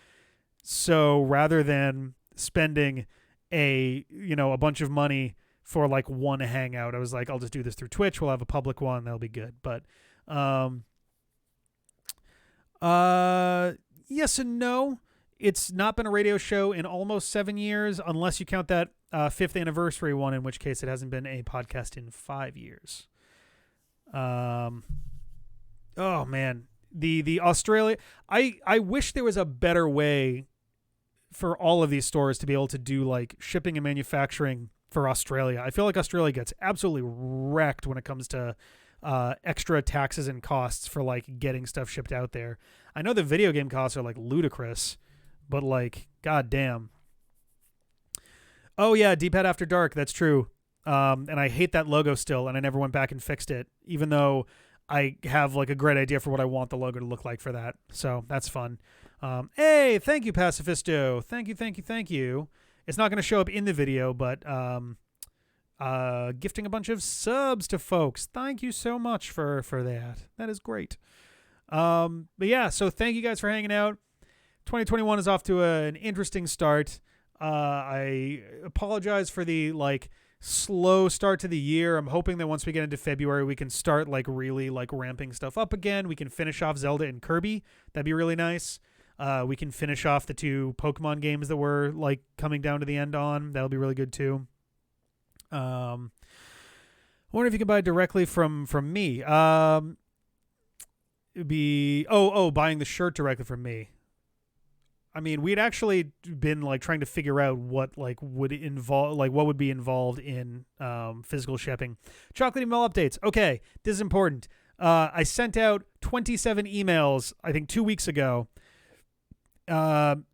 So rather than spending a bunch of money for like one Hangout, I was like, I'll just do this through Twitch. We'll have a public one. That'll be good. But, yes and no. It's not been a radio show in almost 7 years, unless you count that 5th anniversary one, in which case it hasn't been a podcast in 5 years. Oh man, the Australia. I wish there was a better way for all of these stores to be able to do like shipping and manufacturing for Australia. I feel like Australia gets absolutely wrecked when it comes to extra taxes and costs for like getting stuff shipped out there. I know the video game costs are like ludicrous, but like, goddamn. Oh yeah, D-pad After Dark. That's true. And I hate that logo still, and I never went back and fixed it, even though I have like a great idea for what I want the logo to look like for that. So that's fun. Hey, thank you, Pacifisto. Thank you. It's not going to show up in the video, but gifting a bunch of subs to folks. Thank you so much for that. That is great. But yeah, so thank you guys for hanging out. 2021 is off to an interesting start. I apologize for the like slow start to the year. I'm hoping that once we get into February, we can start like really like ramping stuff up again. We can finish off Zelda and Kirby. That'd be really nice. We can finish off the 2 Pokemon games that we're like coming down to the end on. That'll be really good too. I wonder if you can buy it directly from me. It'd be buying the shirt directly from me. I mean, we'd actually been like trying to figure out what like would involve, like what would be involved in physical shipping. Chocolate email updates. Okay, this is important. I sent out 27 emails, I think 2 weeks ago.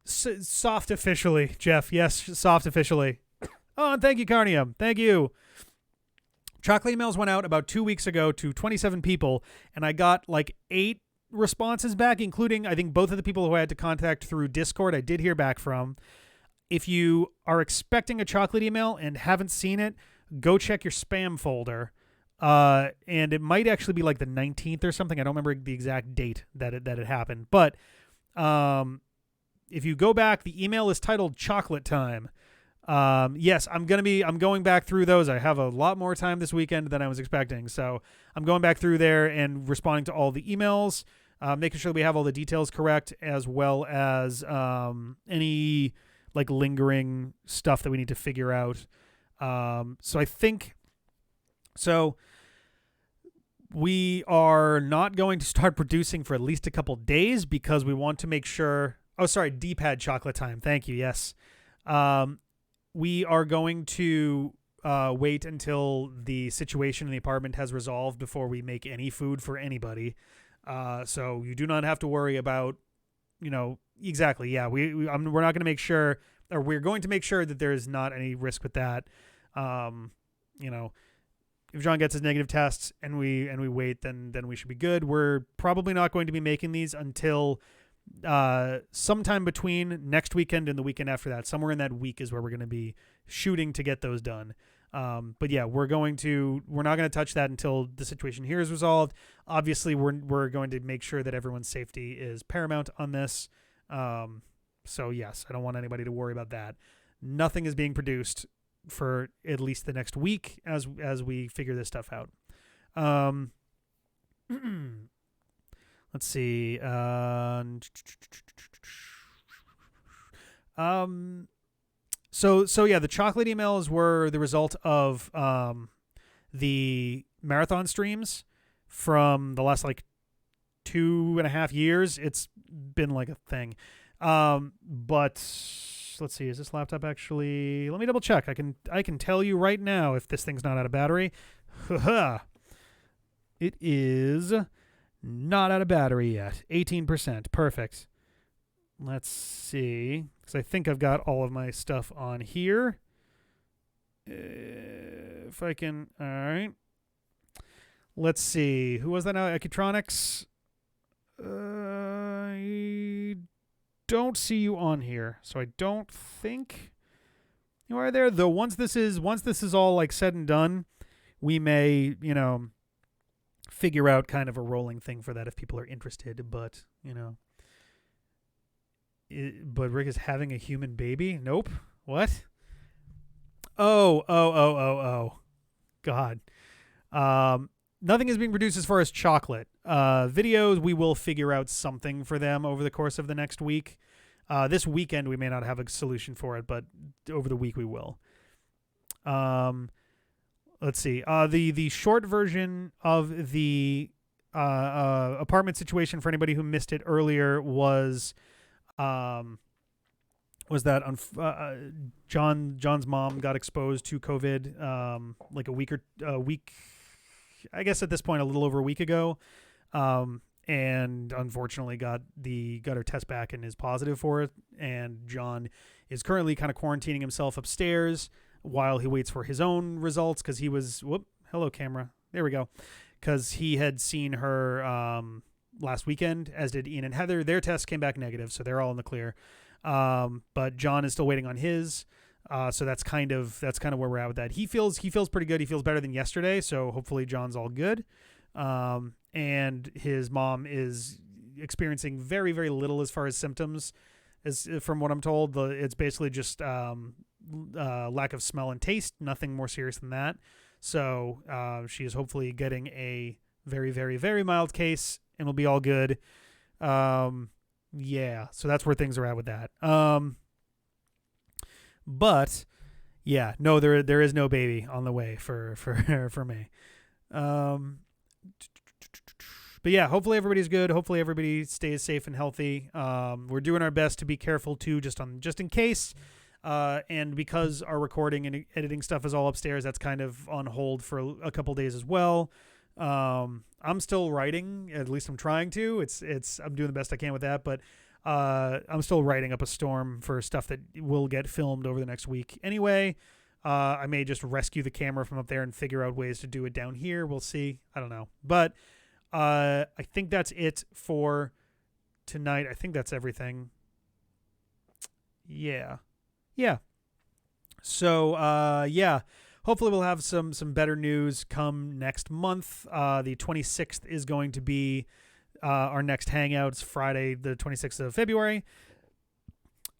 Soft officially, Jeff. Yes, soft officially. Oh, and thank you, Carnium. Thank you. Chocolate emails went out about 2 weeks ago to 27 people, and I got like 8 responses back, including I think both of the people who I had to contact through Discord I did hear back from. If you are expecting a chocolate email and haven't seen it, go check your spam folder. And it might actually be like the 19th or something. I don't remember the exact date that it happened. But if you go back, the email is titled Chocolate Time. Yes, I'm going back through those. I have a lot more time this weekend than I was expecting. So I'm going back through there and responding to all the emails, making sure that we have all the details correct, as well as any like lingering stuff that we need to figure out. So I think, we are not going to start producing for at least a couple days because we want to make sure. Oh, sorry. D-pad Chocolate Time. Thank you. Yes. We are going to wait until the situation in the apartment has resolved before we make any food for anybody. So you do not have to worry about, exactly. Yeah, we're not going to make sure, or we're going to make sure that there is not any risk with that. If John gets his negative tests and we wait, then we should be good. We're probably not going to be making these until sometime between next weekend and the weekend after that. Somewhere in that week is where we're going to be shooting to get those done. But yeah, we're not going to touch that until the situation here is resolved. Obviously, we're going to make sure that everyone's safety is paramount on this. So yes, I don't want anybody to worry about that. Nothing is being produced for at least the next week as we figure this stuff out. Let's see. So yeah, the chocolate emails were the result of the marathon streams from the last like 2.5 years. It's been like a thing. But let's see, is this laptop actually, let me double check. I can tell you right now if this thing's not out of battery. It is Not out of battery yet. 18%. Perfect. Let's see. Because I think I've got all of my stuff on here. If I can. All right. Let's see. Who was that now? Ecutronics? I don't see you on here. So I don't think you are there. Though once this is all like said and done, we may, figure out kind of a rolling thing for that if people are interested. But, but Rick is having a human baby? Nope. What? Oh. God. Nothing is being produced as far as chocolate. Videos, we will figure out something for them over the course of the next week. This weekend, we may not have a solution for it, but over the week we will. Let's see. The short version of the apartment situation for anybody who missed it earlier was that John's mom got exposed to COVID like a week. I guess at this point a little over a week ago, and unfortunately got her test back and is positive for it. And John is currently kind of quarantining himself upstairs while he waits for his own results because he was hello camera, there we go, because he had seen her last weekend, as did Ian and Heather. Their tests came back negative, so they're all in the clear. But John is still waiting on his. So that's kind of where we're at with that. He feels pretty good. He feels better than yesterday. So hopefully John's all good. And his mom is experiencing very, very little as far as symptoms, as from what I'm told. It's basically just lack of smell and taste. Nothing more serious than that. So she is hopefully getting a very, very, very mild case and will be all good. Yeah. So that's where things are at with that. But yeah, no, there is no baby on the way for me. But yeah, hopefully everybody's good. Hopefully everybody stays safe and healthy. We're doing our best to be careful too, just in case. And because our recording and editing stuff is all upstairs, that's kind of on hold for a couple days as well. I'm still writing, at least I'm trying to. I'm doing the best I can with that, but I'm still writing up a storm for stuff that will get filmed over the next week. Anyway, I may just rescue the camera from up there and figure out ways to do it down here. We'll see. I don't know. But I think that's it for tonight. I think that's everything. Yeah. So, yeah. Hopefully we'll have some better news come next month. The 26th is going to be our next Hangout. It's Friday, the 26th of February.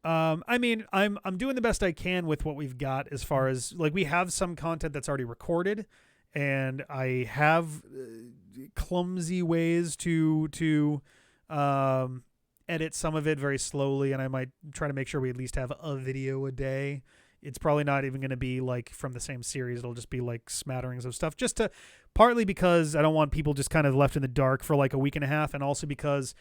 I mean, I'm doing the best I can with what we've got as far as, like, we have some content that's already recorded, and I have clumsy ways to edit some of it very slowly, and I might try to make sure we at least have a video a day. It's probably not even going to be like from the same series. It'll just be like smatterings of stuff, just to partly because I don't want people just kind of left in the dark for like a week and a half. And also because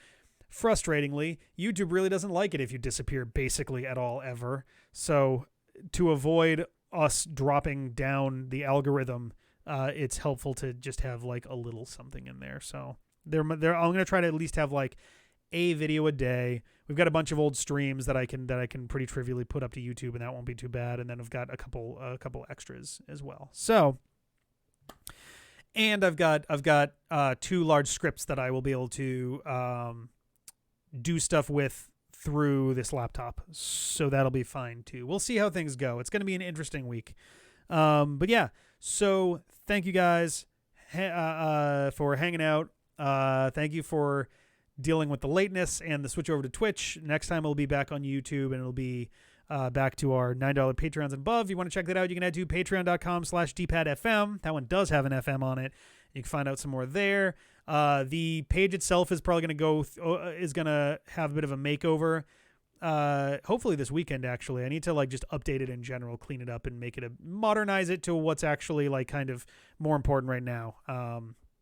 frustratingly, YouTube really doesn't like it if you disappear basically at all ever. So to avoid us dropping down the algorithm, it's helpful to just have like a little something in there. So I'm going to try to at least have like a video a day. We've got a bunch of old streams that I can pretty trivially put up to YouTube, and that won't be too bad. And then I've got a couple extras as well. So, and I've got 2 large scripts that I will be able to do stuff with through this laptop. So that'll be fine too. We'll see how things go. It's going to be an interesting week. But yeah, so thank you guys for hanging out. Thank you for dealing with the lateness and the switch over to Twitch. Next time it'll be back on YouTube, and it'll be back to our $9 Patreons and above. If you want to check that out, you can head to patreon.com/dpadfm. That one does have an FM on it. You can find out some more there. The page itself is probably going to have a bit of a makeover. Hopefully this weekend, actually. I need to like just update it in general, clean it up, and modernize it to what's actually like kind of more important right now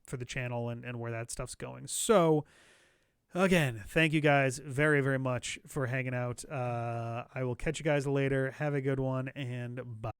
for the channel and where that stuff's going. So again, thank you guys very, very much for hanging out. I will catch you guys later. Have a good one, and bye.